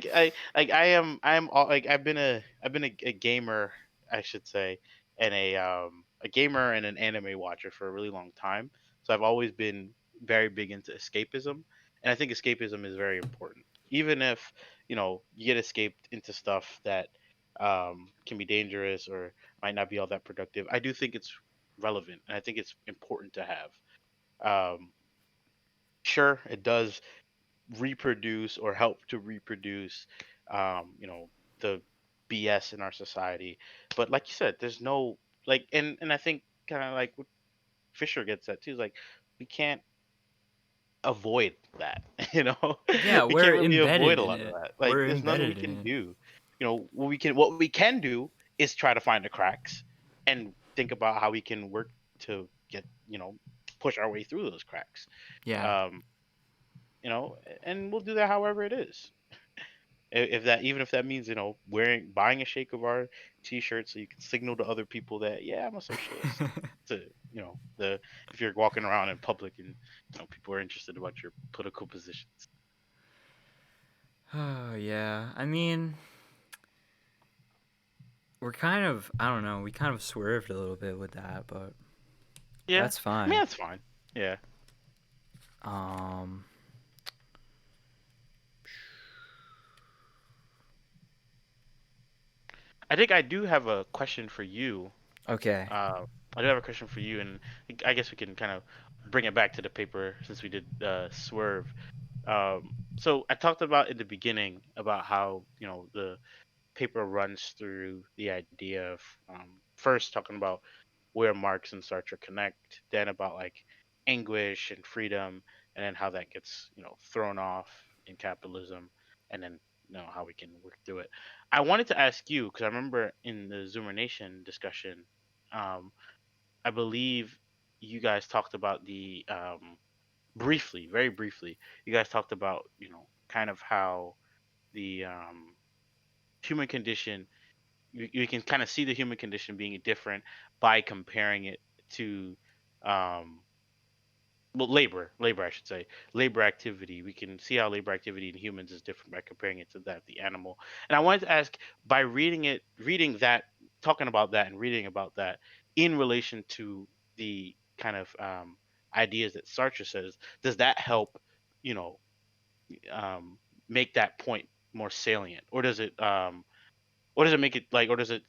I've been a gamer, I should say, and a gamer and an anime watcher for a really long time. So I've always been very big into escapism, and I think escapism is very important. Even if, you get escaped into stuff that can be dangerous or might not be all that productive, I do think it's relevant, and I think it's important to have. Um, sure, it does reproduce or help to reproduce, um, you know, the BS in our society. But like you said, there's no like, and I think kind of like what Fisher gets at too is like we can't avoid that. yeah, We we're can't really avoid embedded a in lot of it. that. Like, We're there's nothing we embedded can in it. do. What we can do is try to find the cracks and think about how we can work to get push our way through those cracks. Yeah. Um, and we'll do that however it is. If that even if that means buying a shake of our t-shirt so you can signal to other people that, yeah, I'm a socialist. To the if you're walking around in public and people are interested about your political positions. Oh, yeah. I mean, we're kind of, I don't know, we kind of swerved a little bit with that, but Yeah, that's I mean fine. that's fine. Yeah, Um, I think I do have a question for you. okay. I do have a question for you, and I guess we can kind of bring it back to the paper since we did swerve. So I talked about in the beginning about how the paper runs through the idea of first talking about where Marx and Sartre connect, then about like anguish and freedom, and then how that gets thrown off in capitalism, and then how we can work through it. I wanted to ask you because I remember in the Zoomer Nation discussion, um, I believe you guys talked about the briefly, very briefly, you guys talked about kind of how the human condition you can kind of see the human condition being different by comparing it to um well, labor I should say, labor activity. We can see how labor activity in humans is different by comparing it to that of the animal. And I wanted to ask, by reading that, talking about that and reading about that in relation to the kind of ideas that Sartre says, does that help you know um make that point more salient, or does it make it like, or does it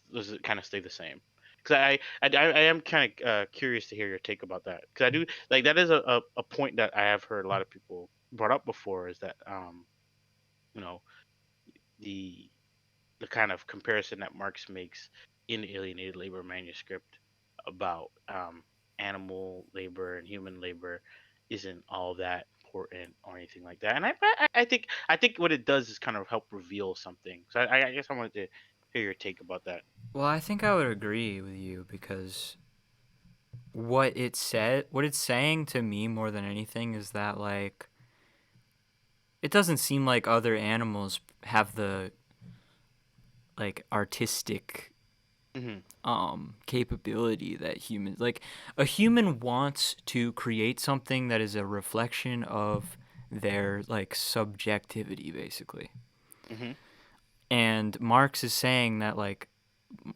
kind of stay the same? Because I am kind of curious to hear your take about that. Because I do like that is a point that I have heard a lot of people brought up before, is that you know the the kind of comparison that Marx makes in Alienated Labor manuscript about animal labor and human labor isn't all that important or anything like that. And I think what it does is kind of help reveal something. So I guess I wanted to hear your take about that. Well, I think I would agree with you because what it's saying to me more than anything is that like it doesn't seem like other animals have the like artistic Hmm. capability that humans like. A human wants to create something that is a reflection of their like subjectivity basically. Hmm. And Marx is saying that like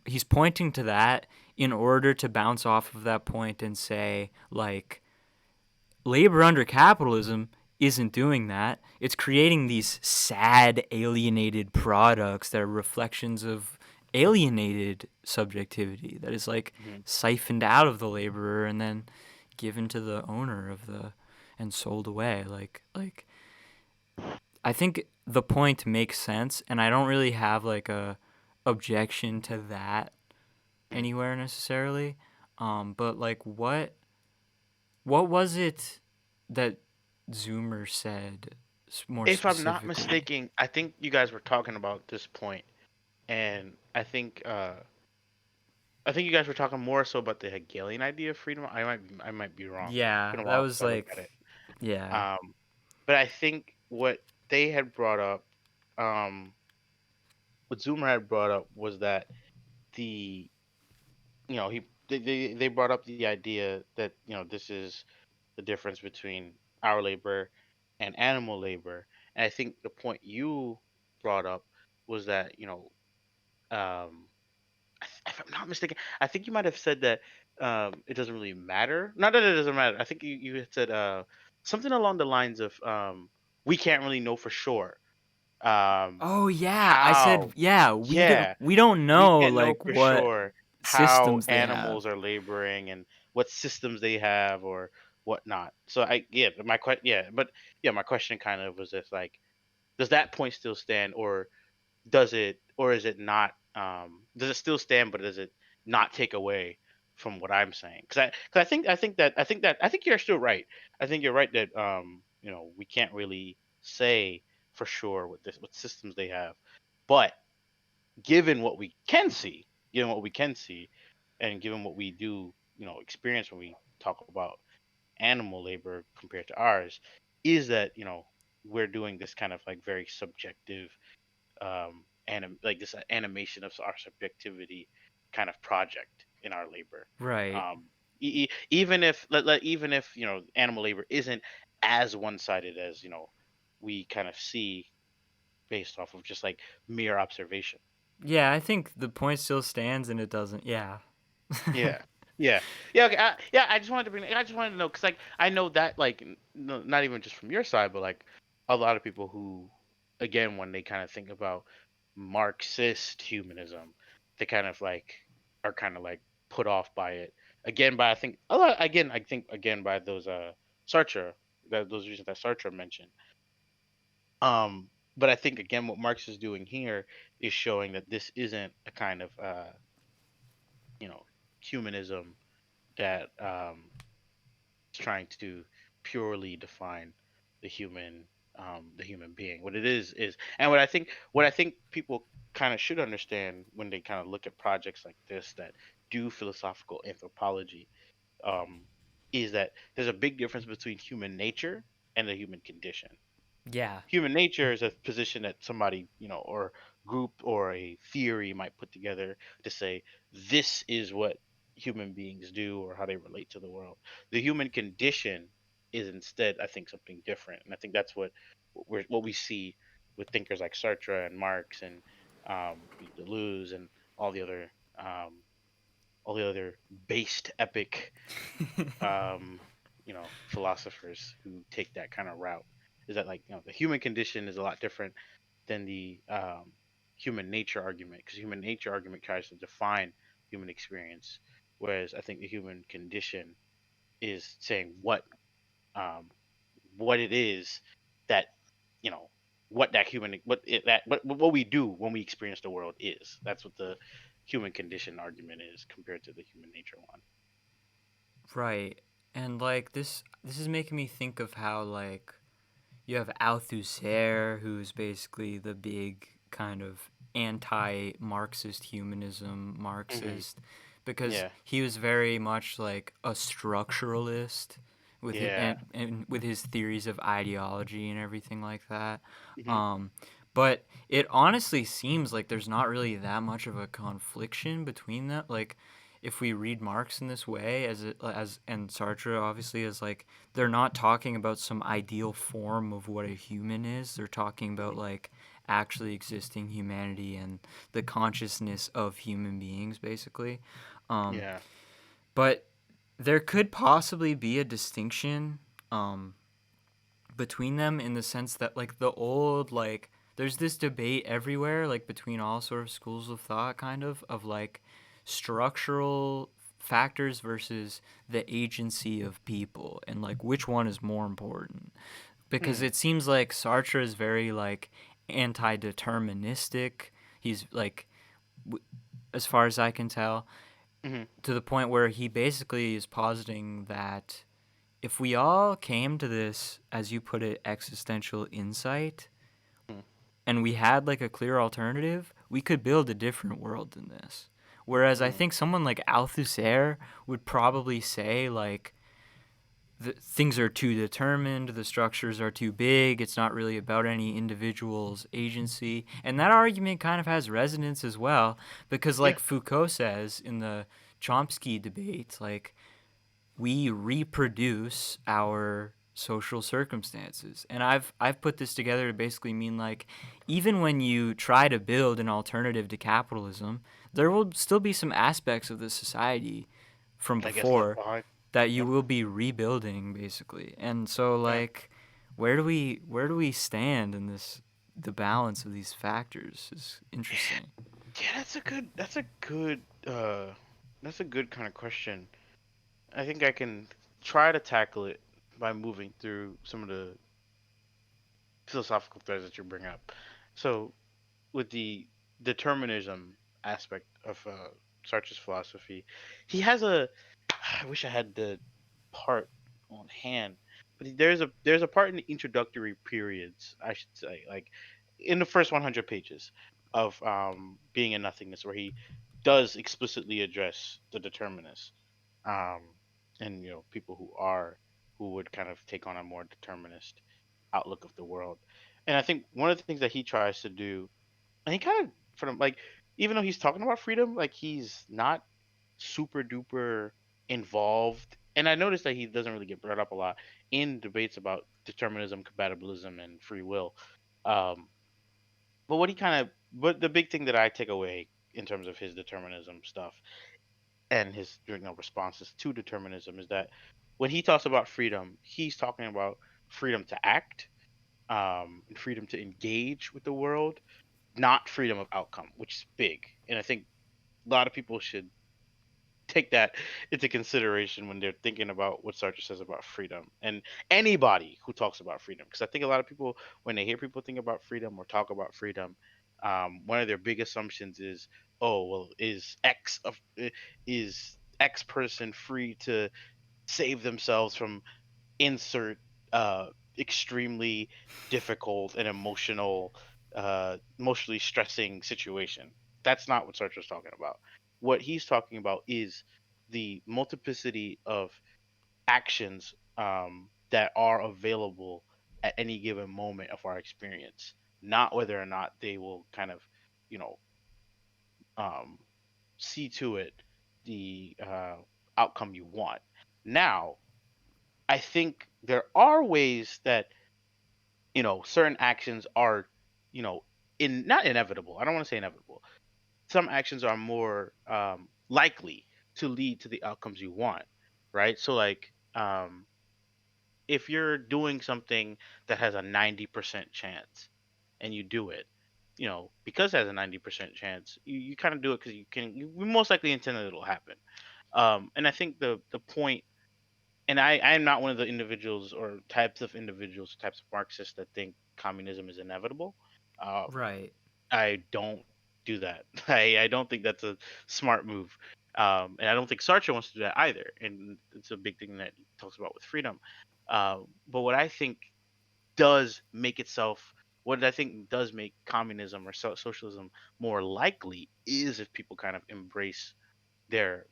he's pointing to that in order to bounce off of that point and say like labor under capitalism isn't doing that. It's creating these sad, alienated products that are reflections of alienated subjectivity that is like Mhm. siphoned out of the laborer and then given to the owner of the and sold away. Like I think the point makes sense, and I don't really have like a objection to that Mhm. anywhere necessarily. But like what was it that Zoomer said more If I'm not specifically? mistaken, I think you guys were talking about this point, and I think you guys were talking more so about the Hegelian idea of freedom. I might be wrong. It's Yeah, been a that while was since I looked at like, it. yeah. Um, but I think they had brought up, um, what Zoomer had brought up was that the they brought up the idea that this is the difference between our labor and animal labor, and I think the point you brought up was that um, if I'm not mistaken, I think you might have said that it doesn't really matter. Not that it doesn't matter. I think you had said something along the lines of we can't really know for sure Oh yeah, I said how. yeah, Yeah, we don't we know can't know like for what sure how systems they have. animals are laboring and what systems they have or whatnot. So I yeah, my question kind of was this like, does that point still stand, or is it not? Does it still stand, but does it not take away from what I'm saying? Because I think you're still right. I think you're right that we can't really say for sure what systems they have, but given what we can see, and given what we do, experience when we talk about animal labor compared to ours, is that we're doing this kind of like very subjective, like this animation of our subjectivity kind of project in our labor. Right. Even if even if animal labor isn't as one-sided as we kind of see based off of just like mere observation. Yeah, I think the point still stands and it doesn't. Yeah. Yeah, yeah, yeah. Okay, yeah. I just wanted to bring. I just wanted to know because, like, I know that, like, no, not even just from your side, but like a lot of people who, again, when they kind of think about Marxist humanism, they kind of like are kind of like put off by it. Again, by I think a lot. Again, I think again by those Sartre, those reasons that Sartre mentioned. But I think again, what Marx is doing here is showing that this isn't a kind of you know humanism that is trying to purely define the human being. What it is, and what I think people kind of should understand when they kind of look at projects like this that do philosophical anthropology, um, is that there's a big difference between human nature and the human condition. Yeah. Human nature is a position that somebody, or group or a theory might put together to say this is what human beings do or how they relate to the world. The human condition is instead, I think, something different, and I think that's what we see with thinkers like Sartre and Marx and Deleuze and all the other um, based epic philosophers who take that kind of route, is that like the human condition is a lot different than the human nature argument, because human nature argument tries to define human experience, whereas I think the human condition is saying um, what it is that you know what that human what it, that what we do when we experience the world is. That's what the human condition argument is compared to the human nature one. Right. And like this is making me think of how like you have Althusser, who's basically the big kind of anti-Marxist humanism Hmm. Marxist, because Yeah. he was very much like a structuralist with his, Yeah. and with his theories of ideology and everything like that. Hmm. Um, but it honestly seems like there's not really that much of a confliction between that. Like, if we read Marx in this way, as and Sartre obviously as like they're not talking about some ideal form of what a human is. They're talking about Hmm. like actually existing humanity and the consciousness of human beings, basically. Um, Yeah. but there could possibly be a distinction um, between them in the sense that like the old like there's this debate everywhere like between all sort of schools of thought kind of like structural factors versus the agency of people and like which one is more important because Mm, it seems like Sartre is very like anti-deterministic. He's like as far as I can tell hmm to the point where he basically is positing that if we all came to this, as you put it, existential insight, mm, and we had like a clear alternative, we could build a different world than this. Whereas I mm, think someone like Althusser would probably say like things are too determined, the structures are too big, it's not really about any individual's agency. And that argument kind of has resonance as well because yeah, like Foucault says in the Chomsky debate, like we reproduce our social circumstances. And I've put this together to basically mean like even when you try to build an alternative to capitalism, there will still be some aspects of the society from I guess left before behind. that you Yep. will be rebuilding basically. And so Yeah. like where do we stand in this the balance of these factors is interesting. Yeah, that's a good kind of question. I think I can try to tackle it by moving through some of the philosophical threads that you bring up. So, with the determinism aspect of Sartre's philosophy, he has a. I wish I had the part on hand, but there's a part in the introductory periods, I should say, like in the first 100 pages of Being in Nothingness, where he does explicitly address the determinists, um, and people who would kind of take on a more determinist outlook of the world. And I think one of the things that he tries to do, and he kind of from like, even though he's talking about freedom, like he's not super duper involved. And I noticed that he doesn't really get brought up a lot in debates about determinism, compatibilism, and free will. Um, but but the big thing that I take away in terms of his determinism stuff and his responses to determinism is that when he talks about freedom, he's talking about freedom to act, and freedom to engage with the world, not freedom of outcome, which is big. And I think a lot of people should take that into consideration when they're thinking about what Sartre says about freedom, and anybody who talks about freedom. Because I think a lot of people, when they hear people think about freedom or talk about freedom, one of their big assumptions is, oh, well, is X person free to save themselves from insert extremely difficult and emotionally stressing situation. That's not what Sartre's talking about. What he's talking about is the multiplicity of actions that are available at any given moment of our experience, not whether or not they will kind of, you know, um, see to it the outcome you want. Now, I think there are ways that certain actions are, in not inevitable. I don't want to say inevitable. Some actions are more likely to lead to the outcomes you want, right? So like, if you're doing something that has a 90% chance and you do it, because it has a 90% chance, you kind of do it because you most likely intend that it'll happen. And I think the point, and I'm not one of the individuals or types of Marxists that think communism is inevitable. Um, Right. I don't do that. I don't think that's a smart move. And I don't think Sartre wants to do that either. And it's a big thing that he talks about with freedom. But does make itself, what I think does make communism or socialism more likely is if people kind of embrace their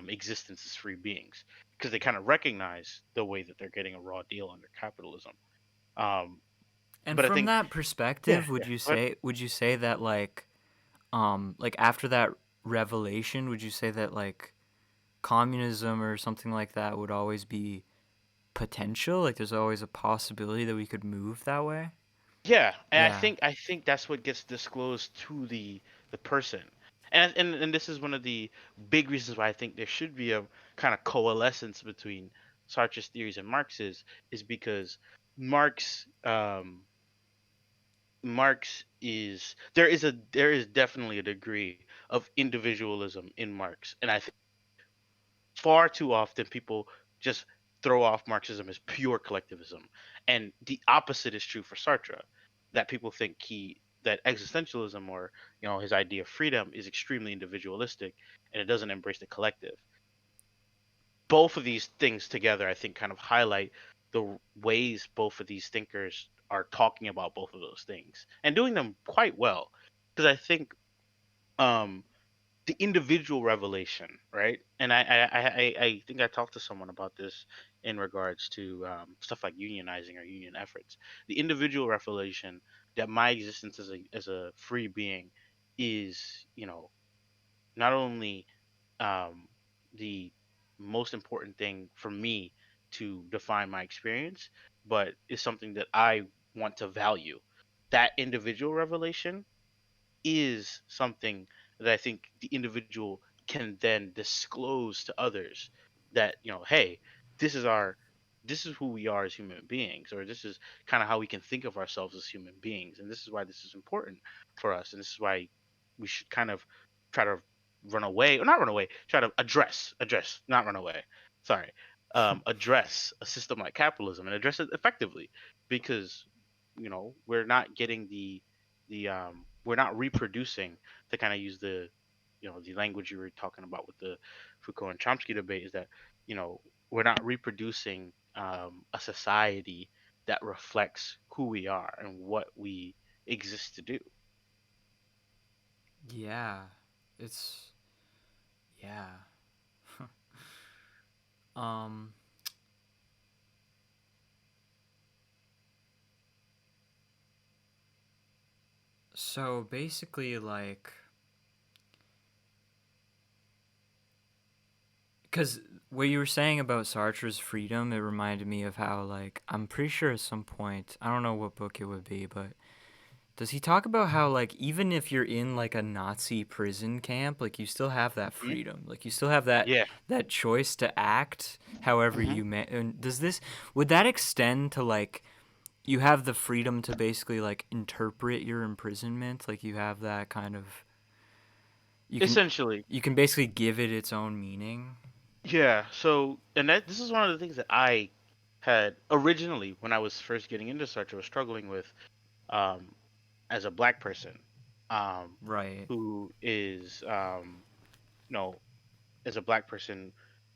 existence as free beings, because they kind of recognize the way that they're getting a raw deal under capitalism. Um, And but I from think, that yeah, perspective, yeah, would you say that like after that revelation, would you say that like communism or something like that would always be potential? Like there's always a possibility that we could move that way? yeah, and I Yeah. think I think that's what gets disclosed to the person, and this is one of the big reasons why I think there should be a kind of coalescence between Sartre's theories and Marx's, is because Marx Marx is there is definitely a degree of individualism in Marx, and I think far too often people just throw off Marxism as pure collectivism, and the opposite is true for Sartre. That people think that existentialism, or his idea of freedom, is extremely individualistic and it doesn't embrace the collective. Both of these things together, I think, kind of highlight the ways both of these thinkers are talking about both of those things and doing them quite well. Because I think um, the individual revelation, right? And I think I talked to someone about this in regards to stuff like unionizing or union efforts. The individual revelation that my existence as a free being is, not only um, the most important thing for me to define my experience, but is something that I want to value. That individual revelation is something that I think the individual can then disclose to others that, hey, this is our this is who we are as human beings, or this is kind of how we can think of ourselves as human beings, and this is why this is important for us, and this is why we should kind of try to run away, or not run away, try to address, not run away, sorry, address a system like capitalism and address it effectively, because we're not getting the we're not reproducing, to kind of use the language you were talking about with the Foucault and Chomsky debate, is that we're not reproducing a society that reflects who we are and what we exist to do. Yeah. It's yeah. um so basically, like, cuz what you were saying about Sartre's freedom, it reminded me of how, like, I'm pretty sure at some point, I don't know what book it would be, but does he talk about how, like, even if you're in like a Nazi prison camp, like, you still have that Mhm. freedom, like, you still have that Yeah. choice to act however Hmm. you may. And would that extend to, like, you have the freedom to basically, like, interpret your imprisonment, like, you have that kind of, you can Essentially. basically give it its own meaning. Yeah. So, and this is one of the things that I had originally, when I was first getting into Sartre, was struggling with, um, as a black person, um, Right. who is, you know, as a black person,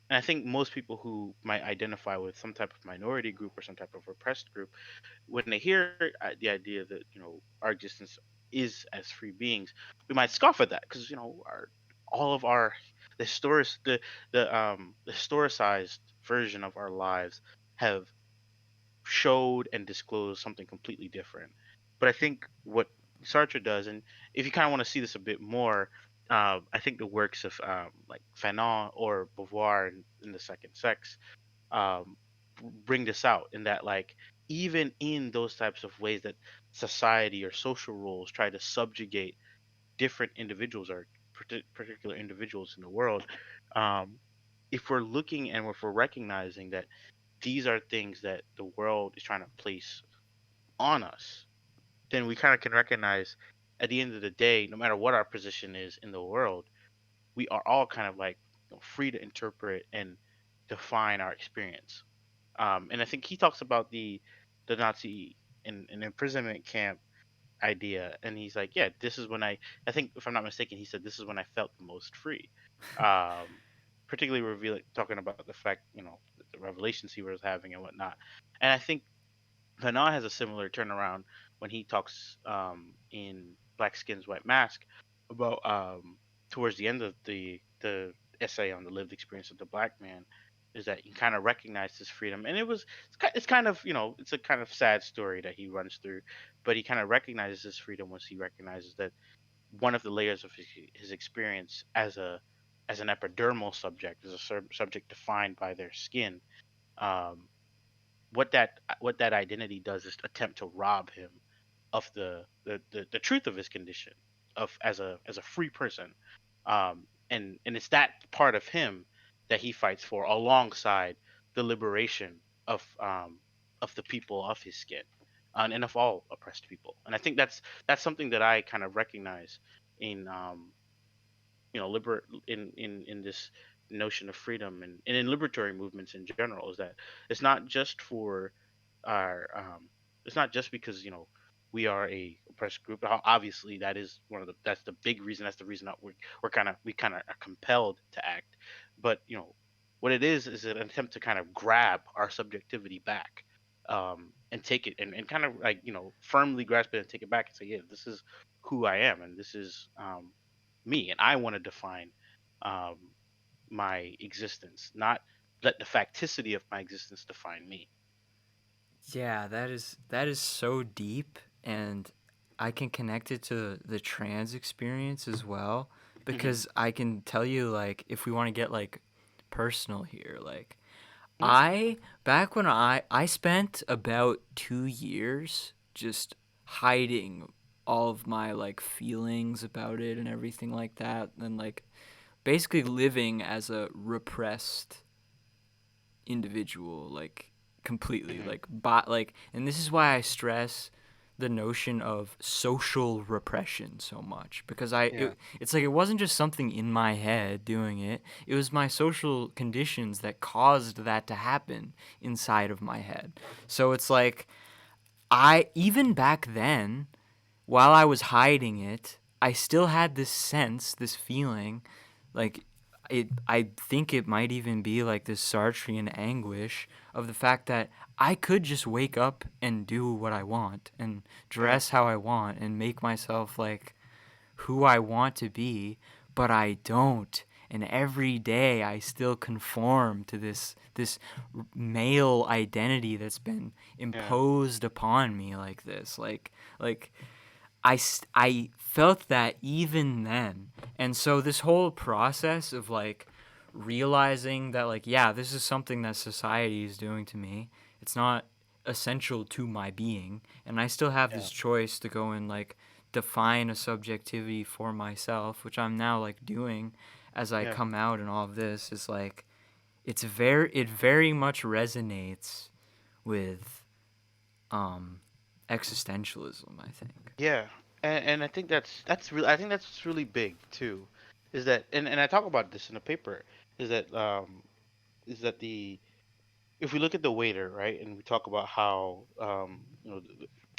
and I think most people who might identify with some type of minority group or some type of repressed group, when they hear the idea that our existence is as free beings, we might scoff at that, because our all of our the historicized version of our lives have showed and disclosed something completely different. But I think what Sartre does, and if you kind of want to see this a bit more, I think the works of like Fanon or Beauvoir in the Second Sex, um, bring this out, in that, like, even in those types of ways that society or social roles try to subjugate different individuals, or particular individuals in the world, um, if we're looking and if we're recognizing that these are things that the world is trying to place on us, then we kind of can recognize, at the end of the day, no matter what our position is in the world, we are all kind of like free to interpret and define our experience. And I think he talks about the Nazi and imprisonment camp idea, and he's like, yeah, this is when I think, if I'm not mistaken, he said this is when I felt the most free. Um, Particularly revealing, talking about the fact, the revelations he was having and whatnot. And I think Fanon has a similar turnaround when he talks in Black Skins White Mask about, towards the end of the essay on the lived experience of the black man, is that he kind of recognized his freedom, and it's kind of, it's a kind of sad story that he runs through, but he kind of recognizes his freedom once he recognizes that one of the layers of his experience as an epidermal subject, as a subject defined by their skin, um, what that identity does is attempt to rob him of the truth of his condition, of as a free person, and it's that part of him that he fights for, alongside the liberation of of the people of his skin, and of all oppressed people. And I think that's something that I kind of recognize in in this notion of freedom, and in liberatory movements in general, is that it's not just for our it's not just because we are a oppressed group. Obviously that is that's the big reason, that's the reason that we kind of are compelled to act. But what it is an attempt to kind of grab our subjectivity back, and take it, and kind of like firmly grasp it and take it back and say, yeah, this is who I am, and this is me, and I want to define um, my existence, not let the facticity of my existence define me. Yeah, that is so deep, and I can connect it to the trans experience as well, Hmm. because I can tell you, like, if we want to get like personal here, like, Yeah, I back when I spent about 2 years just hiding all of my like feelings about it and everything like that, and like basically living as a repressed individual, like completely, hmm, like, and this is why I stress the notion of social repression so much, because yeah, it's like it wasn't just something in my head doing it, it was my social conditions that caused that to happen inside of my head. So it's like, I even back then, while I was hiding it, I still had this sense, this feeling, like it. I think it might even be like this Sartrean anguish of the fact that I could just wake up and do what I want and yeah, dress how I want and make myself like who I want to be, but I don't. And every day I still conform to this male identity that's been yeah, imposed upon me like this. Like I felt that even then. And so this whole process of like realizing that, like, yeah, this is something that society is doing to me. It's not essential to my being, and I still have yeah, this choice to go and like define a subjectivity for myself, which I'm now like doing as I yeah, come out, and all of this is like, it very much resonates with um existentialism, I think. yeah. And I think that's really, I think that's really big too, is that, and I talk about this in the paper, is that is that the if we look at the waiter, right, and we talk about how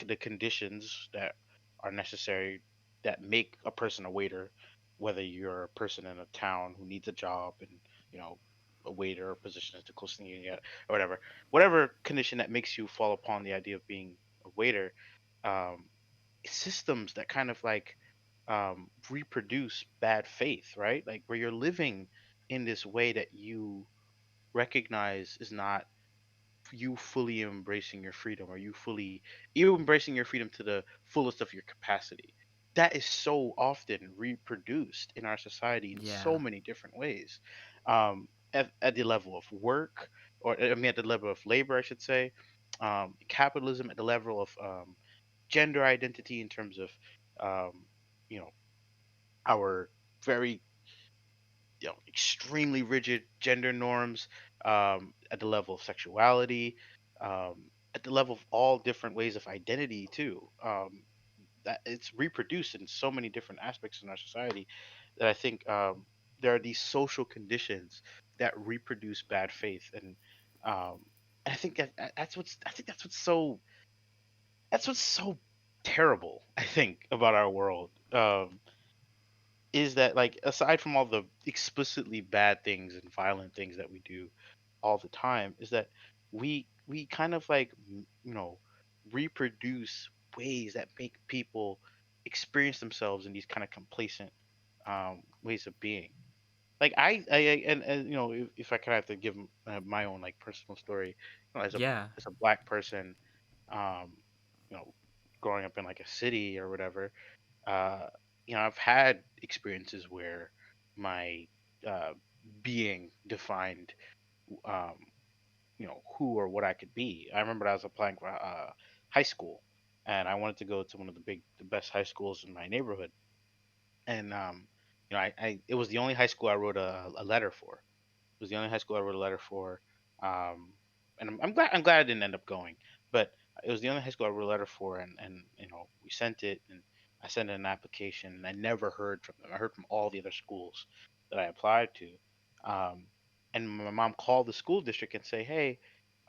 the conditions that are necessary that make a person a waiter, whether you're a person in a town who needs a job, and you know a waiter position is the closest thing you can get, or whatever condition that makes you fall upon the idea of being a waiter, um, systems that kind of like reproduce bad faith, right? Like where you're living in this way that you recognize is not you fully embracing your freedom, or you embracing your freedom to the fullest of your capacity. That is so often reproduced in our society in so Yeah. many different ways, at the level of work, or I mean at the level of labor, I should say, capitalism, at the level of gender identity, in terms of um, you know our very extremely rigid gender norms, at the level of sexuality, at the level of all different ways of identity too. That it's reproduced in so many different aspects in our society, that I think there are these social conditions that reproduce bad faith, um, and I think that's what's so terrible, I think, about our world. Is that, like, aside from all the explicitly bad things and violent things that we do all the time, is that we kind of like reproduce ways that make people experience themselves in these kind of complacent ways of being. Like and if I kind of have to give my own like personal story, Yeah. as a black person, um you know growing up in like a city or whatever, uh, I've had experiences where my uh, being defined, um, who or what I could be. I remember I was applying for high school, and I wanted to go to one of the best high schools in my neighborhood. And it was the only high school I wrote a letter for. It was the only high school I wrote a letter for. Um, and I'm glad I didn't end up going. but it was the only high school I wrote a letter for, and we sent it, and I sent in an application, and I never heard from them. I heard from all the other schools that I applied to, um, and my mom called the school district and say, "Hey,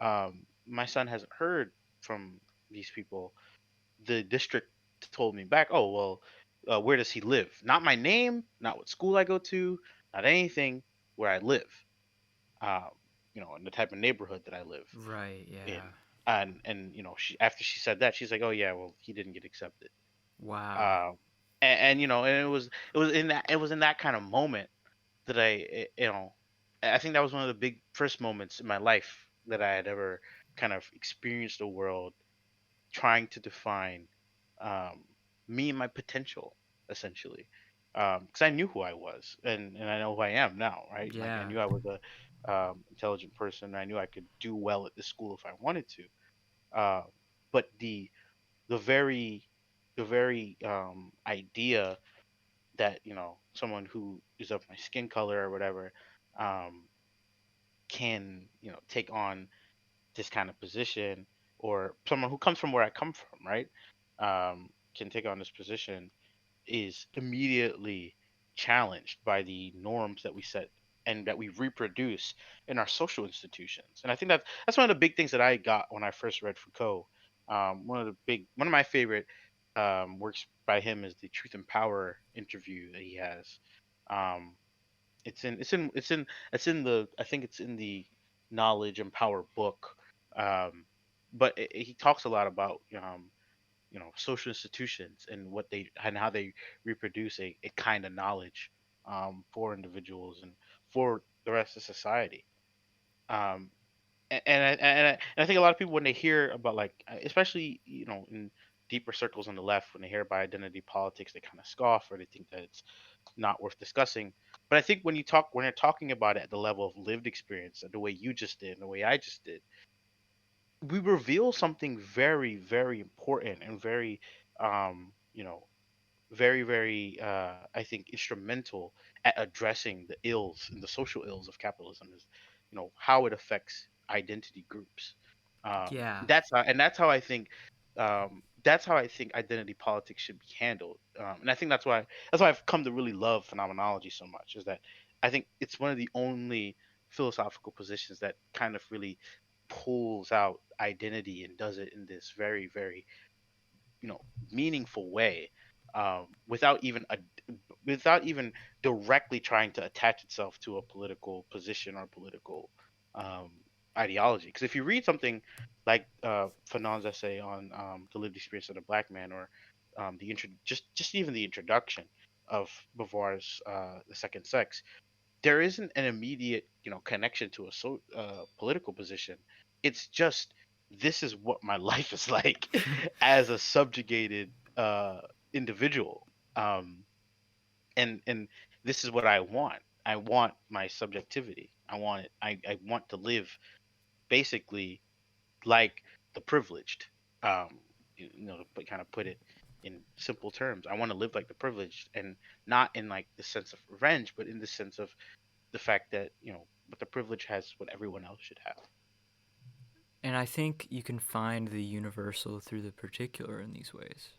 my son hasn't heard from these people." The district told me back, "Oh well, where does he live? Not my name, not what school I go to, not anything. Where I live, um, and the type of neighborhood that I live Right, in." yeah. And she after she said that, she's like, "Oh yeah, well he didn't get accepted." Wow. Um, and it was in that kind of moment that I think that was one of the big first moments in my life that I had ever kind of experienced the world trying to define um, me and my potential, essentially. Because I knew who I was, and I know who I am now, right? Like I Yeah. knew I was a intelligent person. I knew I could do well at this school if I wanted to. Uh, but the very idea that someone who is of my skin color or whatever um, can take on this kind of position, or someone who comes from where I come from, right? Can take on this position is immediately challenged by the norms that we set and that we reproduce in our social institutions. And I think that's one of the big things that I got when I first read Foucault. One of my favorite works by him is the Truth and Power interview that he has. Um, it's in the I think it's in the Knowledge and Power book. Um, but he talks a lot about social institutions and what they and how they reproduce a kind of knowledge for individuals and for the rest of society. Um, and I think a lot of people when they hear about like especially in deeper circles on the left, when they hear about identity politics, they kind of scoff, or they think that it's not worth discussing. But I think when you're talking about it at the level of lived experience, the way you just did and the way I just did, we reveal something very, very important and very very, very, I think, instrumental at addressing the ills and the social ills of capitalism is, how it affects identity groups. Yeah. That's how I think identity politics should be handled. And I think that's why I've come to really love phenomenology so much. Is that I think it's one of the only philosophical positions that kind of really pulls out identity and does it in this very, very meaningful way, without even directly trying to attach itself to a political position or political um, ideology. Because if you read something like Fanon's essay on the lived experience of the black man, or just even the introduction of Beauvoir's The Second Sex, there isn't an immediate connection to a political position. It's just, this is what my life is like as a subjugated individual, um and this is what I want my subjectivity. I want to live basically like the privileged. To kind of put it in simple terms, I want to live like the privileged, and not in like the sense of revenge, but in the sense of the fact that what the privilege has, what everyone else should have. And I think you can find the universal through the particular in these ways.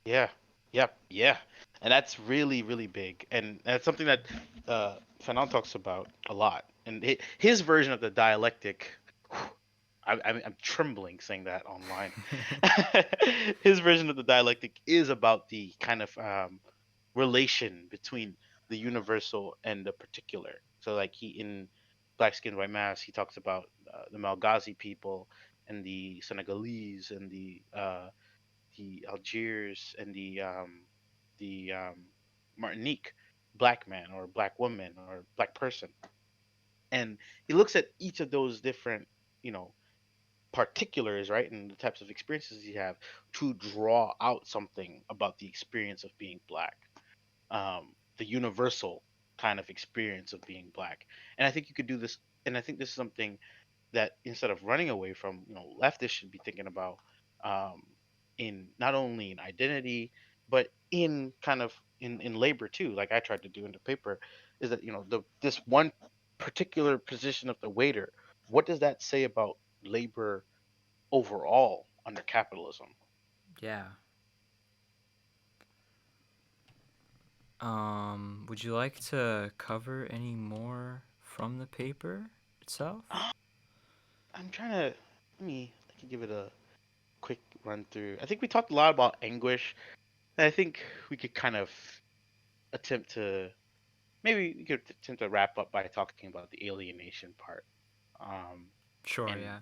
Yeah, yep, yeah, and that's really, really big, and that's something that Fanon talks about a lot. And his version of the dialectic, I'm trembling saying that online. His version of the dialectic is about the kind of relation between the universal and the particular. So like he in Black Skin White Mask, he talks about the Malagasy people and the Senegalese and the Algiers and the Martinique black man or black woman or black person. And he looks at each of those different, you know, particulars, right, and the types of experiences you have to draw out something about the experience of being black, the universal kind of experience of being black. And I think you could do this, and I think this is something that instead of running away from, leftists should be thinking about, um, in not only in identity, but in kind of in labor too, like I tried to do in the paper, is that this one particular position of the waiter, what does that say about labor overall? under capitalism. Yeah. Would you like to cover any more from the paper itself? I'm trying to I can give it a quick run through. I think we talked a lot about anguish, and I think we could kind of attempt to maybe we could attempt to wrap up by talking about the alienation part. Um, Sure, and yeah.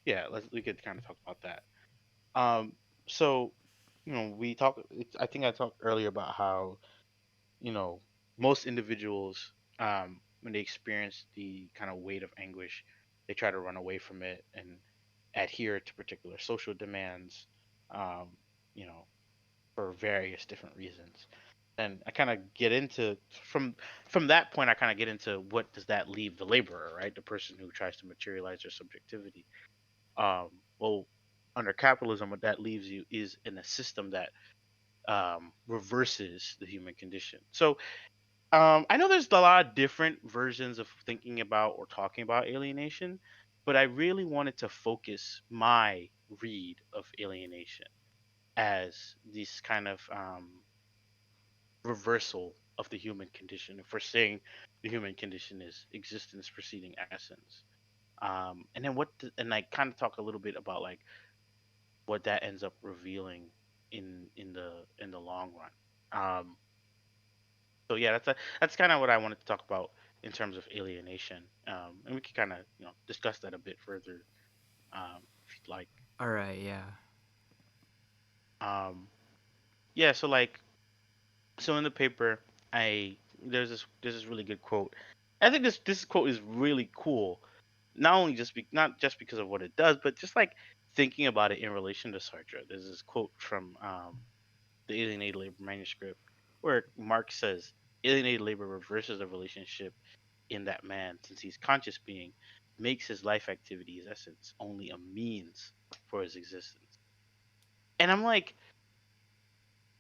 yeah, we could kind of talk about that. Um, so we talk. I think I talked earlier about how you know most individuals when they experience the kind of weight of anguish, they try to run away from it and adhere to particular social demands. Um, you know, for various different reasons. And I kind of get into from that point. I kind of get into what does that leave the laborer, right? The person who tries to materialize their subjectivity. Well, under capitalism, what that leaves you is in a system that reverses the human condition. So I know there's a lot of different versions of thinking about or talking about alienation, but I really wanted to focus my read of alienation as this kind of reversal of the human condition. If we're saying the human condition is existence preceding essence, and then and I kind of talk a little bit about like what that ends up revealing in the long run. Um, so yeah, that's kind of what I wanted to talk about in terms of alienation, and we could kind of discuss that a bit further if you'd like. All right, yeah. Um, yeah, so like so in the paper, I there's this really good quote. I think this quote is really cool, not only not just because of what it does, but just like thinking about it in relation to Sartre. There's this quote from the Alienated Labor manuscript where Marx says, "Alienated labor reverses the relationship in that man, since he's conscious being, makes his life activity, his essence, only a means for his existence." And I'm like,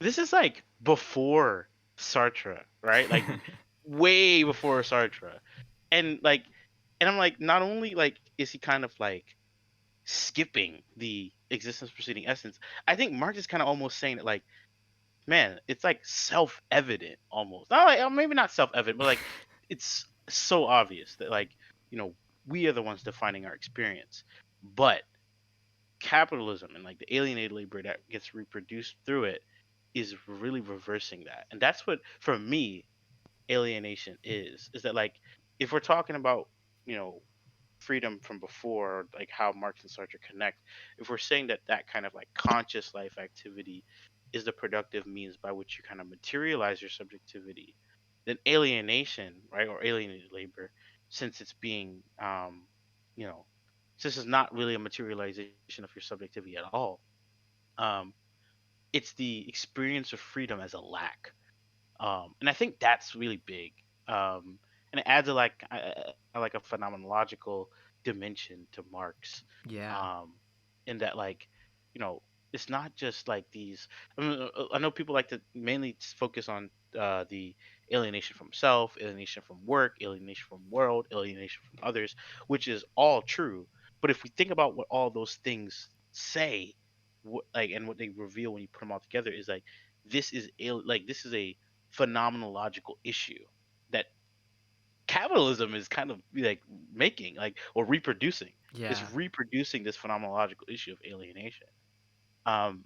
this is like before Sartre, right? Like way before Sartre. And like and I'm like, not only like is he kind of like skipping the existence preceding essence, I think Marx is kind of almost saying that like, man, it's like self-evident almost. Not like maybe not self-evident, but like it's so obvious that like, you know, we are the ones defining our experience. But capitalism and like the alienated labor that gets reproduced through it is really reversing that. And that's what for me alienation is that like if we're talking about you know freedom from before, like how Marx and Sartre connect, if we're saying that that kind of like conscious life activity is the productive means by which you kind of materialize your subjectivity, then alienation, right, or alienated labor, since it's being you know since it's not really a materialization of your subjectivity at all, um it's the experience of freedom as a lack, and I think that's really big. And it adds like a phenomenological dimension to Marx, Yeah. um, in that like, you know, it's not just like these. I know people like to mainly focus on the alienation from self, alienation from work, alienation from world, alienation from others, which is all true. But if we think about what all those things say, like, and what they reveal when you put them all together, is like this is a phenomenological issue that capitalism is kind of like making like or reproducing. It's Yeah. reproducing this phenomenological issue of alienation. Um,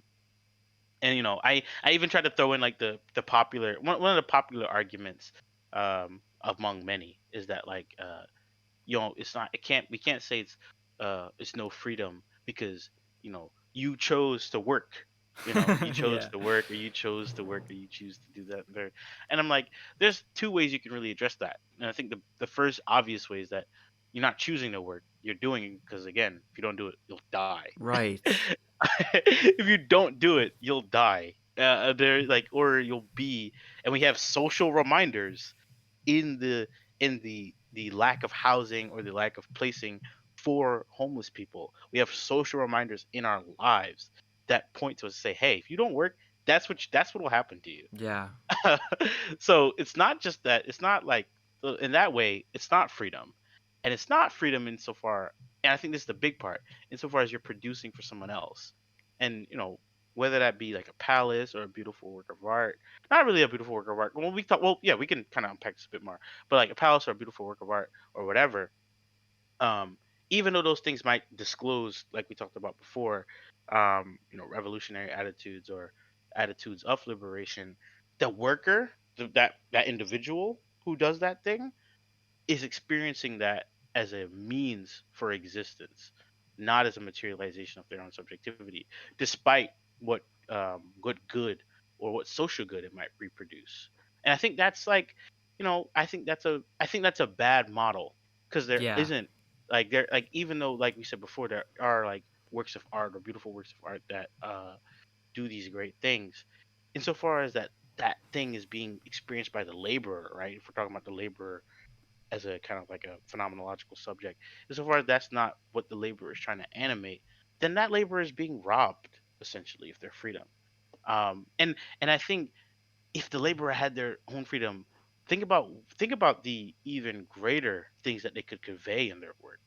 and I even tried to throw in like the popular one of the popular arguments among many is that like it's not it can't we can't say it's no freedom because you chose to work, you chose Yeah. to work or you chose to work or you choose to do that there. And I'm like, there's two ways you can really address that. And I think the first obvious way is that you're not choosing to work, you're doing it because, again, if you don't do it you'll die. Right. If you don't do it you'll die, there like or you'll be. And we have social reminders in the lack of housing or the lack of placing for homeless people. We have social reminders in our lives that point to us, say, hey, if you don't work, that's what will happen to you. Yeah. So it's not just that, it's not like in that way it's not freedom. And it's not freedom insofar, and I think this is the big part, insofar as you're producing for someone else. And whether that be like a palace or a beautiful work of art, not really a beautiful work of art. Well, yeah, we can kind of unpack this a bit more, but like a palace or a beautiful work of art or whatever, um, even though those things might disclose, like we talked about before, revolutionary attitudes or attitudes of liberation, the worker, that individual who does that thing is experiencing that as a means for existence, not as a materialization of their own subjectivity, despite what good or what social good it might reproduce. And I think that's like, I think that's a bad model, because there Yeah. isn't, like, there, like, even though, like we said before, there are like works of art or beautiful works of art that do these great things, insofar as that thing is being experienced by the laborer, right? If we're talking about the laborer as a kind of like a phenomenological subject. Insofar as that's not what the laborer is trying to animate, then that laborer is being robbed essentially of their freedom. And I think if the laborer had their own freedom, think about the even greater things that they could convey in their work,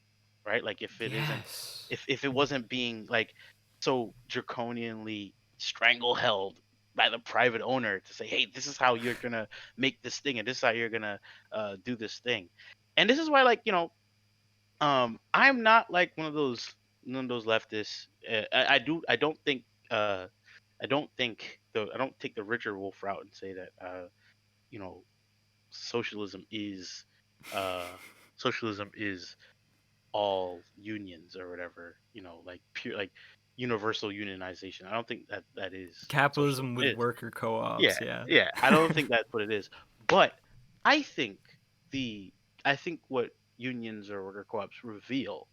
right? Like Yes. if it wasn't being like so draconianly strangleheld by the private owner to say, hey, this is how you're gonna make this thing, and this is how you're gonna do this thing. And this is why, like, I'm not like one of those leftists. I don't take the Richard Wolf route and say that you know socialism is uh socialism is all unions or whatever, like pure, like universal unionization. I don't think that is what socialism Capitalism with is. worker Yeah, co-ops, yeah. yeah. I don't think that's what it is. But I think the I think what unions or worker co-ops reveal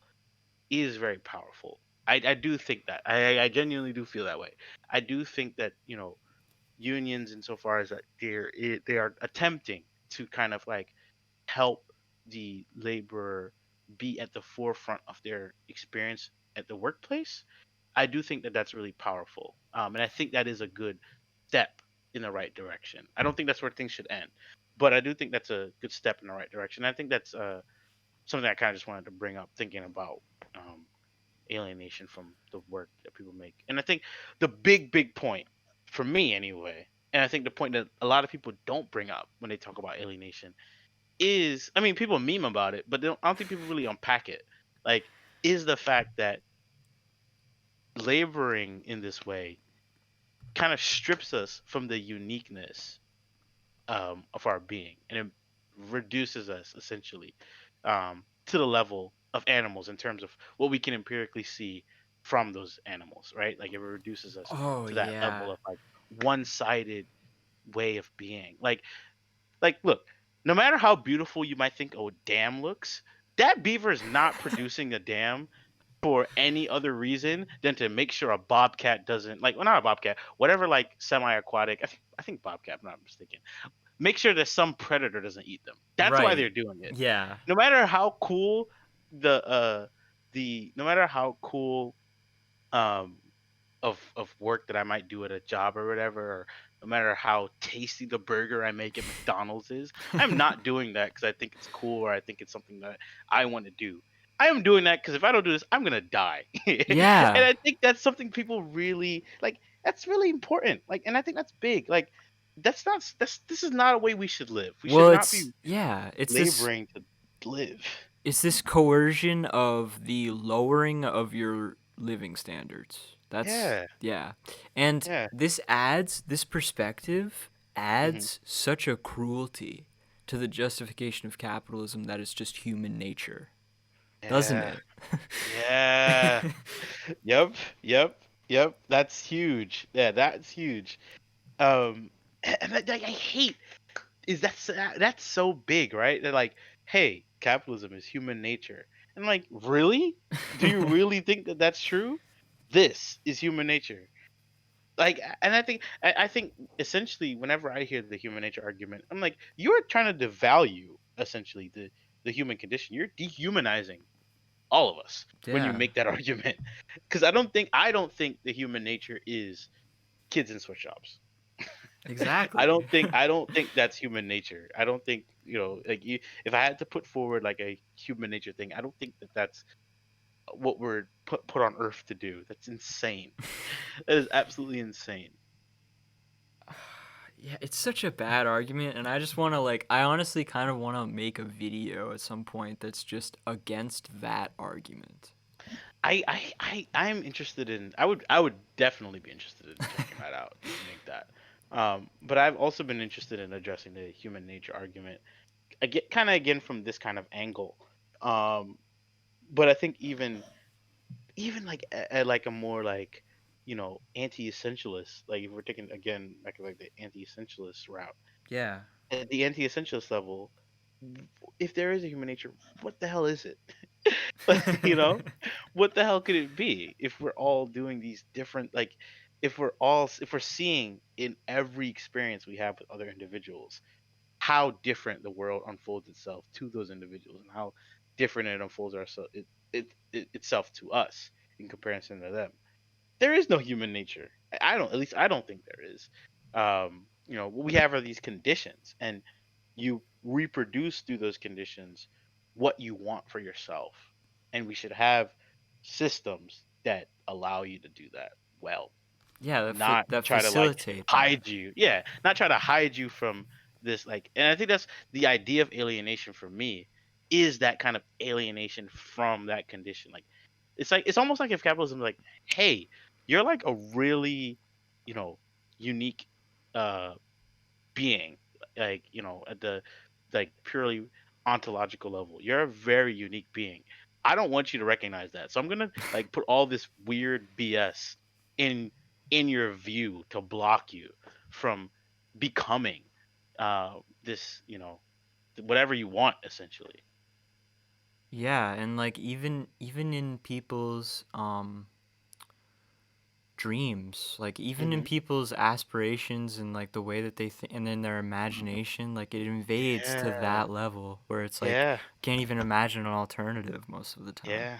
is very powerful. I do think that. I genuinely do feel that way. I do think that, unions, insofar as that they are attempting to kind of like help the laborer be at the forefront of their experience at the workplace. I do think that that's really powerful, and I think that is a good step in the right direction. I don't think that's where things should end, but I do think that's a good step in the right direction. I think that's something I kind of just wanted to bring up, thinking about um, alienation from the work that people make. And I think the big point for me anyway, and I think the point that a lot of people don't bring up when they talk about alienation is, I mean, people meme about it, but I don't think people really unpack it. Like, is the fact that laboring in this way kind of strips us from the uniqueness of our being, and it reduces us essentially to the level of animals in terms of what we can empirically see from those animals, right? Like, it reduces us Oh to that yeah. level of like one-sided way of being. Like, look, no matter how beautiful you might think a dam looks, that beaver is not producing a dam for any other reason than to make sure a bobcat doesn't, like, well, not a bobcat, whatever, like semi-aquatic. I think bobcat, if I'm not mistaken. Make sure that some predator doesn't eat them. That's why they're Right. doing it. Yeah. No matter how cool no matter how cool um of work that I might do at a job or whatever, or no matter how tasty the burger I make at McDonald's is, I'm not doing that because I think it's cool or I think it's something that I want to do. I am doing that because if I don't do this, I'm gonna die. And Yeah. I think that's something people really like. That's really important. Like, and I think that's big. Like, this is not a way we should live. We should Well, not it's be yeah, laboring to live. it's this coercion of the lowering of your living standards. That's Yeah. yeah. And Yeah. this perspective Hmm. adds such a cruelty to the justification of capitalism that it's just human nature, doesn't Yeah. it? Yeah. Yep, yep, yep. That's huge. Yeah, that's huge. And I hate is that's so big, right? They're like, hey, capitalism is human nature, and I'm like, really? Do you really think that that's true? This is human nature. Like, and I think essentially, whenever I hear the human nature argument, I'm like, you're trying to devalue essentially the human condition. You're dehumanizing all of us when you Yeah, make that argument, because I don't think the human nature is kids in sweatshops. exactly. I don't think that's human nature. I don't think, like, if I had to put forward like a human nature thing, I don't think that that's what we're put on Earth to do. That's insane. That is absolutely insane. Yeah, it's such a bad argument, and I just want to like, I honestly kind of want to make a video at some point that's just against that argument. I'm interested in. I would definitely be interested in checking that out if you make that. But I've also been interested in addressing the human nature argument again, kind of again from this kind of angle. Um, but I think even like like a more like anti-essentialist, like if we're taking again like the anti-essentialist route, Yeah. at the anti-essentialist level, if there is a human nature, what the hell is it? Like, what the hell could it be if we're all doing these different, like, if we're seeing in every experience we have with other individuals how different the world unfolds itself to those individuals, and how different it unfolds itself to us in comparison to them. There is no human nature. I don't, at least I don't think there is. What we have are these conditions, and you reproduce through those conditions what you want for yourself. And we should have systems that allow you to do that well, Yeah, not that try to like facilitate that. hide you. Yeah, not try to hide you from this, like, and I think that's the idea of alienation for me, is that kind of alienation from that condition. Like, it's almost like if capitalism is like, hey, you're like a really, you know, unique uh being, like, at the like purely ontological level. You're a very unique being. I don't want you to recognize that. So I'm going to like put all this weird BS in in your view to block you from becoming this, whatever you want essentially. Yeah, and like even in people's dreams, like even in Hmm. people's aspirations and like the way that they think and in their imagination, like it invades to Yeah. that level where it's like Yeah. can't even imagine an alternative most of the time. Yeah.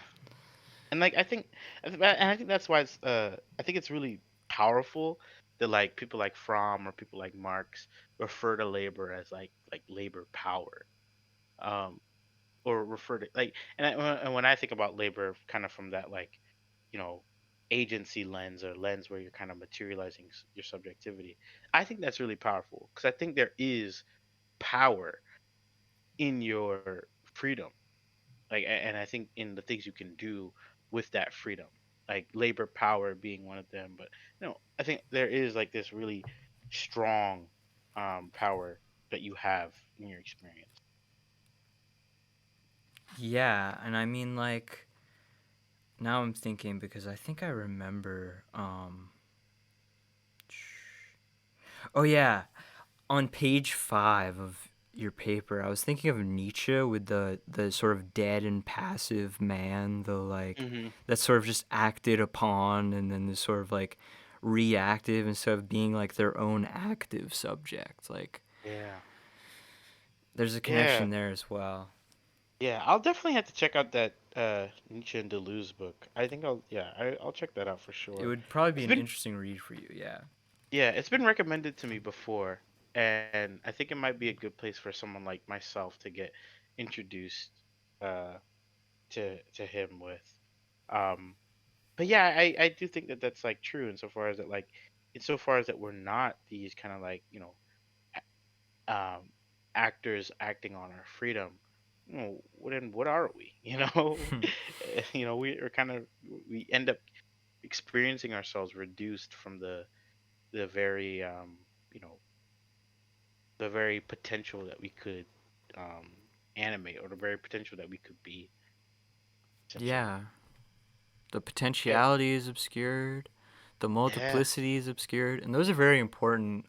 And like I think that's why I think it's really powerful that like people like Fromm or people like Marx refer to labor as like labor power, um, or refer to like, and when I think about labor, kind of from that like, you know agency lens, or lens where you're kind of materializing your subjectivity, I think that's really powerful because I think there is power in your freedom, like, and I think in the things you can do with that freedom, like labor power being one of them. But I think there is like this really strong power that you have in your experience. Yeah, and I mean like now I'm thinking because I think I remember oh yeah, on page 5 of your paper, I was thinking of Nietzsche with the sort of dead and passive man, the like Hmm. that sort of just acted upon, and then the sort of like reactive instead of being like their own active subject. Like Yeah. there's a Yeah. connection there as well. Yeah, I'll definitely have to check out that Nietzsche and Deleuze book. I think I'll check that out for It sure. would probably be It's an been interesting read for you. Yeah. Yeah, it's been recommended to me before, and I think it might be a good place for someone like myself to get introduced uh to him with. Um but yeah, I do think that that's like true insofar as that, like, insofar as that we're not these kind of like, um actors acting on our freedom. What are we? We are kind of, we end up experiencing ourselves reduced from the very you know the very potential that we could um animate, or the very potential that we could be, essentially. Yeah. The Yeah. potentiality is obscured, the Yeah. multiplicity is obscured, and those are very important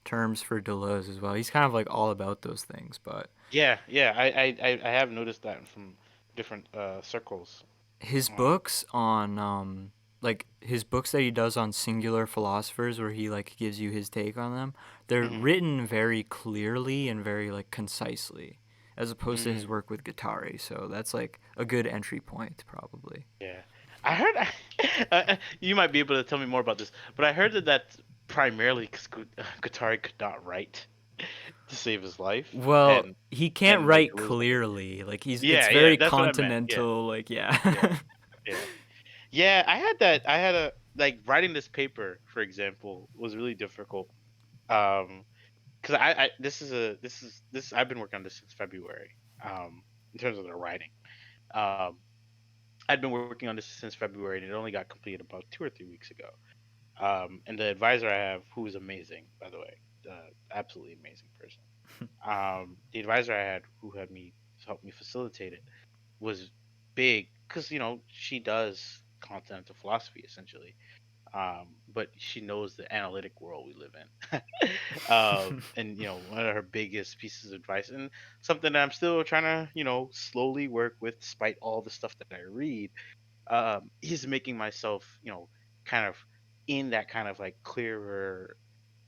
terms for Deleuze as well. He's kind of like all about those things, but Yeah. Yeah. I have noticed that from different circles. his Um. books on like his books that he does on singular philosophers where he like gives you his take on them, they're Mhm. written very clearly and very like concisely as opposed to his Mm. work with Guattari. So that's like a good entry point probably. Yeah. I heard. You might be able to tell me more about this, but I heard that that's primarily because Guattari could not write. to save his life, Well, and he can't like write lose. clearly. Like it's Yeah, yeah, very that's what I meant. Yeah, continental. Like yeah, yeah. yeah, yeah. I had that. I had a like writing this paper, for example, was really difficult. Um, because I this I've been working on this since February. In terms of the writing, um, I'd been working on this since February, and it only got completed about 2 or 3 weeks ago. And the advisor I have, who is amazing, by the way, absolutely amazing person. The advisor I had, who had me help me facilitate it, was big because she does continental philosophy essentially, but she knows the analytic world we live in. And one of her biggest pieces of advice, and something that I'm still trying to slowly work with, despite all the stuff that I read, is making myself kind of in that kind of like clearer,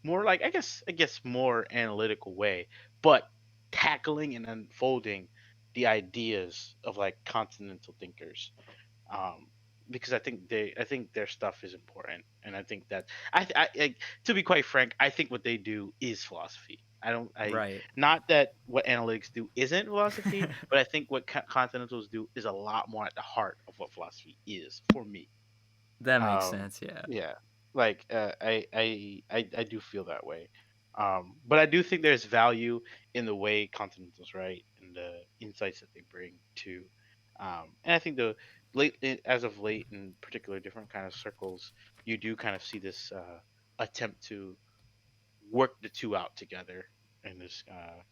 more like I guess more analytical way, but tackling and unfolding the ideas of like continental thinkers, um because I think their stuff is important, and I think that to be quite frank, I think what they do is philosophy. I don't I Right. Not that what analytics do isn't philosophy, but I think what continentals do is a lot more at the heart of what philosophy is for me. That makes um sense. Yeah. yeah, like I do feel that way. But I do think there's value in the way continentals write and the insights that they bring to, and I think as of late, in particular different kind of circles, you do kind of see this attempt to work the two out together in this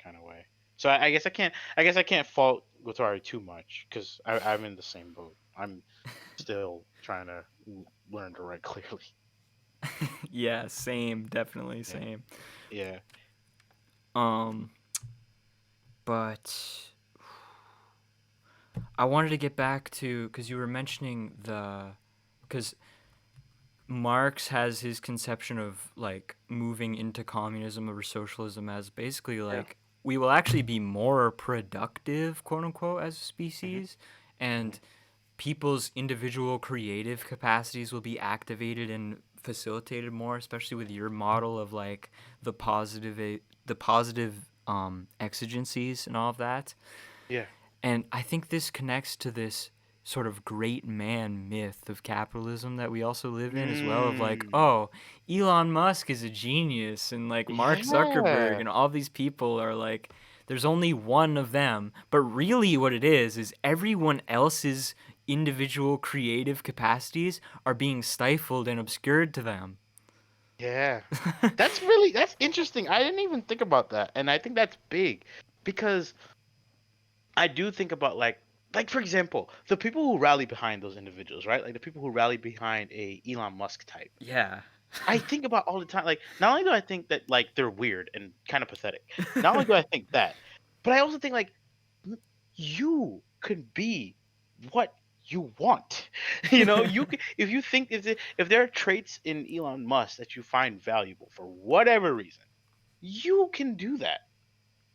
kind of way. So I guess I can't fault Gotari too much, because I'm in the same boat. I'm still trying to learn to write clearly. Yeah. Same. Definitely Yeah, same. yeah, Um. But I wanted to get back to because you were mentioning the because Marx has his conception of like moving into communism or socialism as basically yeah. like we will actually be more productive, quote unquote, as a Hmm. species, Hmm. and people's individual creative capacities will be activated and facilitated more, especially with your model of like the positive exigencies and all of that. Yeah. And I think this connects to this sort of great man myth of capitalism that we also live in as well, of like, Mm. oh, Elon Musk is a genius and like Mark Zuckerberg Yeah. and all these people are like there's only one of them, but really what it is everyone else's individual creative capacities are being stifled and obscured to them. Yeah. That's interesting. I didn't even think about that. And I think that's big, because I do think about like for example, the people who rally behind those individuals, right? Like the people who rally behind a Elon Musk type. Yeah. I think about all the time. Like, not only do I think that like they're weird and kind of pathetic, not only do I think that, but I also think like you could be what you want. You could, if you think if there are traits in Elon Musk that you find valuable for whatever reason, you can do that.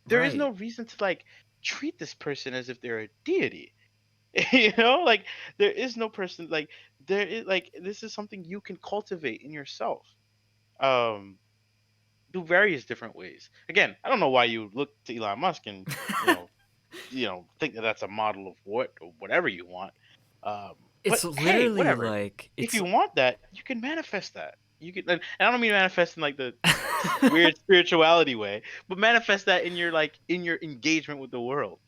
There is no Right. reason to like treat this person as if they're a deity. Like there is no person like there is like this is something you can cultivate in yourself. Um through various different ways. Again, I don't know why you look to Elon Musk and you know think that that's a model of what or whatever you want. It's But hey, literally whatever. like If it's you want that, you can manifest that. You can, and I don't mean manifest in like the weird spirituality way, but manifest that in your engagement with the world.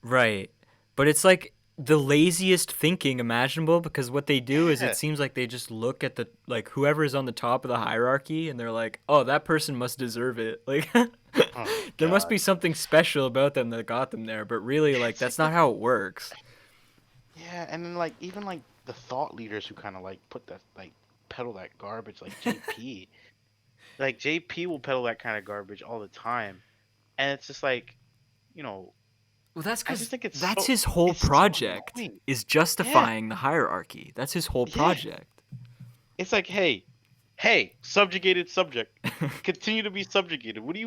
right. But it's like the laziest thinking imaginable because what they do is it Yeah. seems like they just look at the like whoever is on the top of the hierarchy and they're like, "Oh, that person must deserve it." Like Oh my there must God. be something special about them that got them there, but really like It's like that's not how it works. yeah, and then like even like the thought leaders who kind of like put that like peddle that garbage, like JP. Like JP will peddle that kind of garbage all the time, and it's just like, you know, Well, that's I just cuz think that's his whole it's so project annoying. is Yeah, justifying the hierarchy. That's his whole yeah. project. It's like, hey, subjugated subject, continue to be subjugated. What are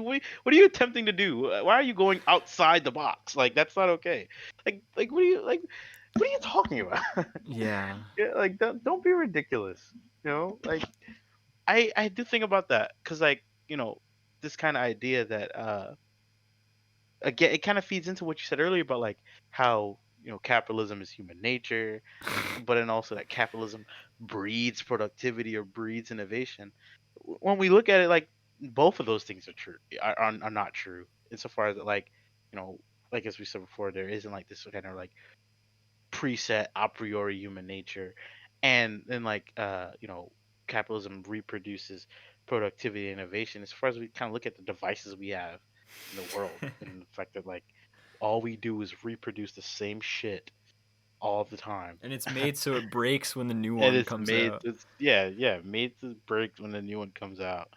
you attempting to do? Why are you going outside the box? Like that's not okay. Like what are you talking about? Yeah. Yeah, like don't be ridiculous. Like I do think about that because like this kind of idea that again, it kind of feeds into what you said earlier about like how capitalism is human nature, but then also that capitalism breeds productivity or breeds innovation. When we look at it, like both of those things are true, are not true insofar as that, like you know, like as we said before, there isn't like this kind of like preset a priori human nature, and then like capitalism reproduces productivity and innovation. As far as we kind of look at the devices we have in the world, and the fact that like all we do is reproduce the same shit all the time. And it's made so it breaks when the new And one it's comes made out. it's yeah, made to break when the new one comes out.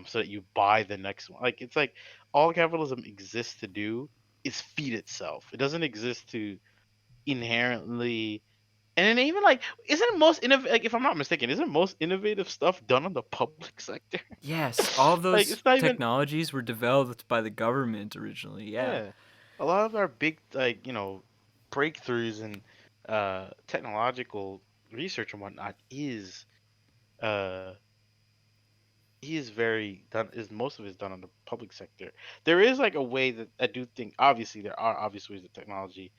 So that you buy the next one. Like it's like all capitalism exists to do is feed itself. It doesn't exist to inherently. And then even like, isn't most innovative? Like, if I'm not mistaken, isn't most innovative stuff done on the public sector? Yes, all of Like, those it's not even. technologies were developed by the government originally. Yeah. Yeah, a lot of our big like breakthroughs and technological research and whatnot uh is very done is most of it is done on the public sector. There is like a way that I do think obviously there are obvious ways that technology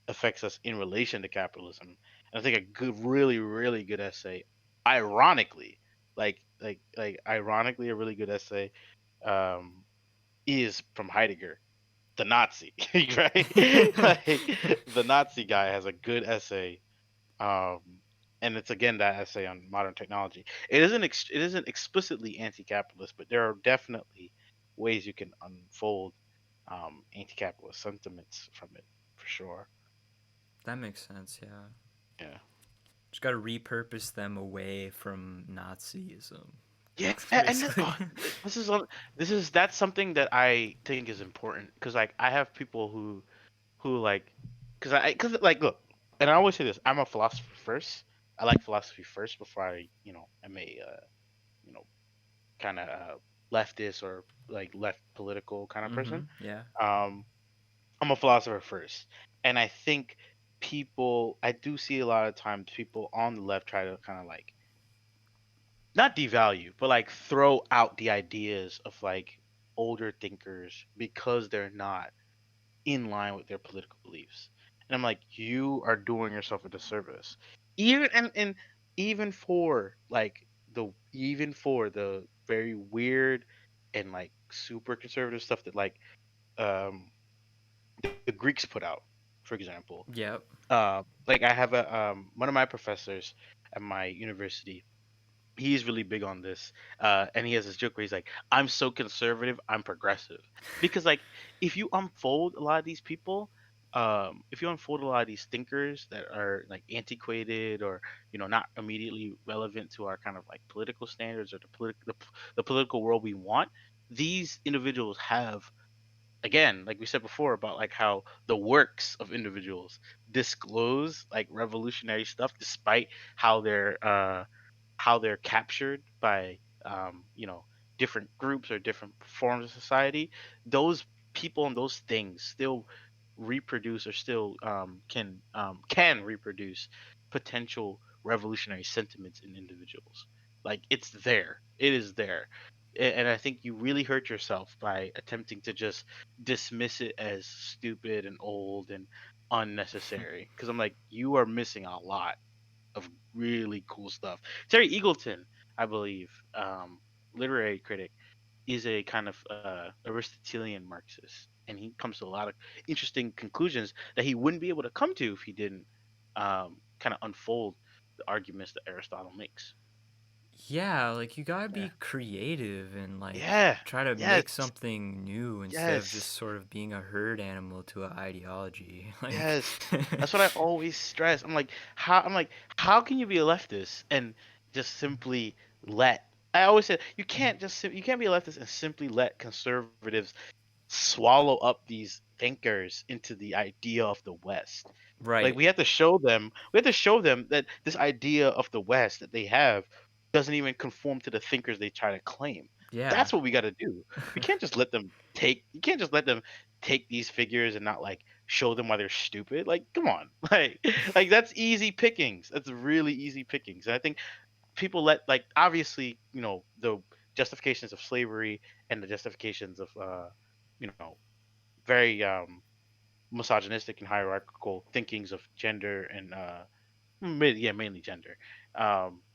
affects us in relation to capitalism. And I think a good really good essay, ironically, ironically a really good essay um is from Heidegger, the Nazi, right? Like the Nazi guy has a good essay, um, and it's again that essay on modern technology. It isn't explicitly anti-capitalist, but there are definitely ways you can unfold anti-capitalist sentiments from it for sure. That makes sense, yeah. Yeah. Just got to repurpose them away from Nazism. Yeah, and Basically. this is that's something that I think is important because like I have people who like because like look, and I always say this, I'm a philosopher first. I like philosophy first before I am a you know kind of leftist or like left political kind of person. Yeah. um I'm a philosopher first, and I think I do see a lot of times people on the left try to kind of like not devalue but like throw out the ideas of like older thinkers because they're not in line with their political beliefs. And I'm like, you are doing yourself a disservice. And even for like even for the very weird and like super conservative stuff that like um the Greeks put out, for example. Yep. Like I have a one of my professors at my university, he's really big on this, and he has this joke where he's like, I'm so conservative, I'm progressive. Because like if you unfold a lot of these people, if you unfold a lot of these thinkers that are like antiquated or not immediately relevant to our kind of like political standards or the political world we want, these individuals have, again, like we said before about like how the works of individuals disclose like revolutionary stuff despite how they're captured by different groups or different forms of society. Those people and those things still reproduce or still can reproduce potential revolutionary sentiments in individuals. Like it's there, it is there. And I think you really hurt yourself by attempting to just dismiss it as stupid and old and unnecessary, because I'm like, you are missing a lot of really cool stuff. Terry Eagleton, I believe, literary critic, is a kind of Aristotelian Marxist, and he comes to a lot of interesting conclusions that he wouldn't be able to come to if he didn't kind of unfold the arguments that Aristotle makes. Yeah, like you gotta Yeah. be creative and like Yeah. try to Yes. make something new instead of just Yes. sort of being a herd animal to an ideology. Like, Yes. That's what I always stress. I'm like, how can you be a leftist and just simply let I always say you can't be a leftist and simply let conservatives swallow up these thinkers into the idea of the West. Like right. we have to show them that this idea of the West that they have doesn't even conform to the thinkers they try to claim. Yeah. That's what we got to do. We can't just let them you can't just let them take these figures and not like show them why they're stupid. Like, come on. Like that's easy pickings. That's really easy pickings. And I think people let like obviously, the justifications of slavery and the justifications of you know very misogynistic and hierarchical thinkings of gender and mainly gender.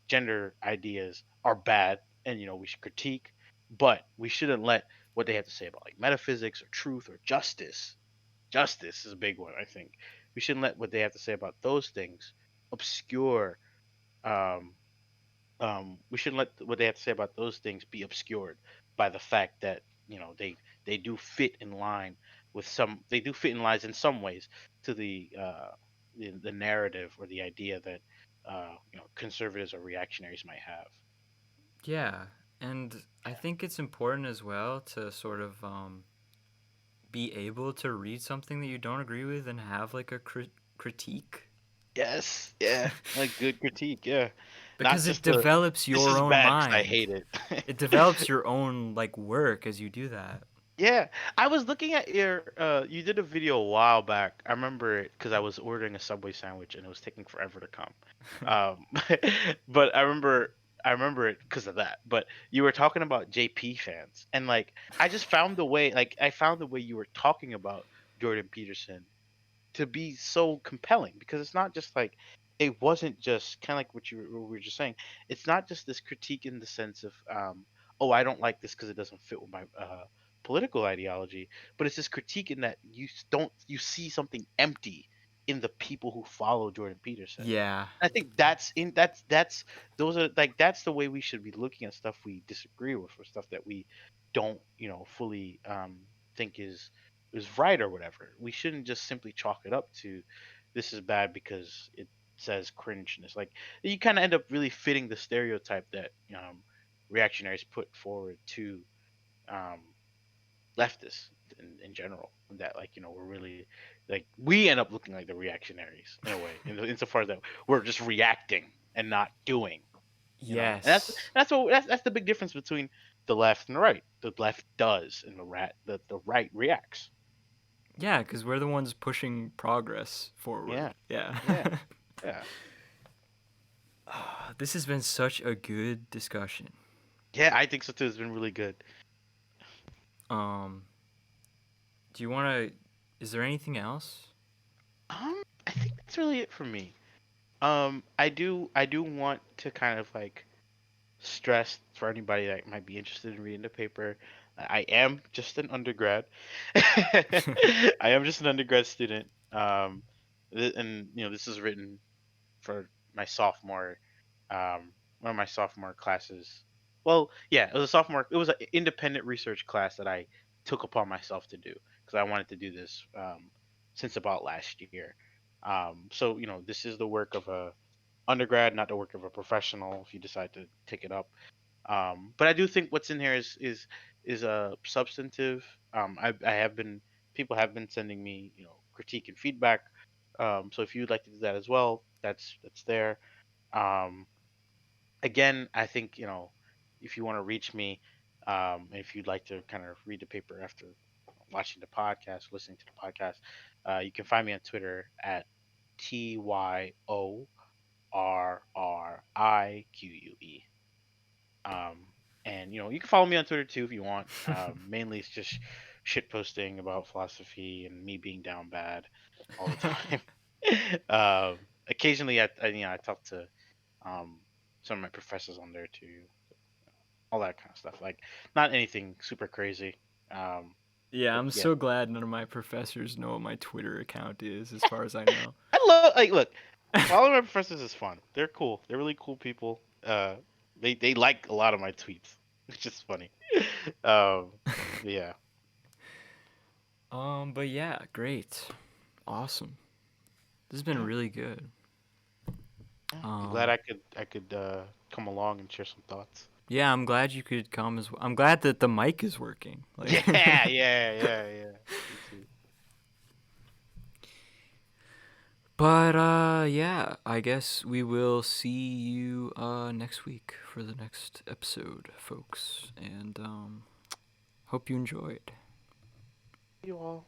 Gender ideas are bad, and we should critique, but we shouldn't let what they have to say about like metaphysics or truth or justice. Justice is a big one, I think. We shouldn't let what they have to say about those things obscure. Um, we shouldn't let what they have to say about those things be obscured by the fact that they do fit in line with some. They do fit in lines in some ways to the narrative or the idea that conservatives or reactionaries might have. Yeah, and I think it's important as well to sort of be able to read something that you don't agree with and have like a critique. Yes, yeah, a good critique, yeah. Not Because it just the develops this your is own bad because I mind. hate it. It develops your own like work as you do that. Yeah, I was looking at your you did a video a while back. I remember it because I was ordering a Subway sandwich and it was taking forever to come. Um, but I remember it because of that. But you were talking about JP fans, and like I just found the way, like I found the way you were talking about Jordan Peterson to be so compelling, because it's not just like it wasn't just kind of like what we were just saying. It's not just this critique in the sense of oh, I don't like this because it doesn't fit with my political ideology, but it's this critique in that you see something empty in the people who follow Jordan Peterson. Yeah. I think that's those are like that's the way we should be looking at stuff we disagree with, or stuff that we don't fully think is right or whatever. We shouldn't just simply chalk it up to this is bad because it says cringeness. Like you kind of end up really fitting the stereotype that reactionaries put forward to um, leftists in general. That like we're really like we end up looking like the reactionaries in a way, insofar that we're just reacting and not doing. And that's Yes. that's what that's the big difference between the left and the right. The left does, and the right reacts. Yeah, because we're the ones pushing progress forward. Yeah, Yeah. yeah, yeah, This has been such a good discussion. yeah. I think so too. It's been really good. Um, do you want to? Is there anything else? I think that's really it for me. I do want to kind of like stress for anybody that might be interested in reading the paper. I am just an undergrad. I am just an undergrad student. And this is written for my sophomore, one of my sophomore classes. Well, yeah, it was a sophomore. It was an independent research class that I took upon myself to do because I wanted to do this since about last year. So this is the work of a undergrad, not the work of a professional. If you decide to take it up, but I do think what's in here is a substantive. I have been People have been sending me critique and feedback. So if you'd like to do that as well, that's there. Um, Again, I think if you want to reach me, if you'd like to kind of read the paper after watching the podcast, listening to the podcast, you can find me on Twitter at TYORRIQUE. Um, and you can follow me on Twitter too if you want. Mainly it's just shit posting about philosophy and me being down bad all the time. Occasionally, I talk to um, some of my professors on there too, all that kind of stuff. Like not anything super crazy. Um, Yeah, but I'm yeah, so glad none of my professors know what my Twitter account is, as far as I know. I love like look. Following my professors is fun. They're cool. They're really cool people. They like a lot of my tweets, which is funny. Um, yeah. But yeah, great, awesome. This has been Yeah. really good. Yeah, I'm glad Um, I could come along and share some thoughts. yeah, I'm glad you could come as well. I'm glad that the mic is working. Like, Yeah, yeah, yeah. Me too. but yeah, I guess we will see you next week for the next episode, folks. And hope you enjoyed. You all.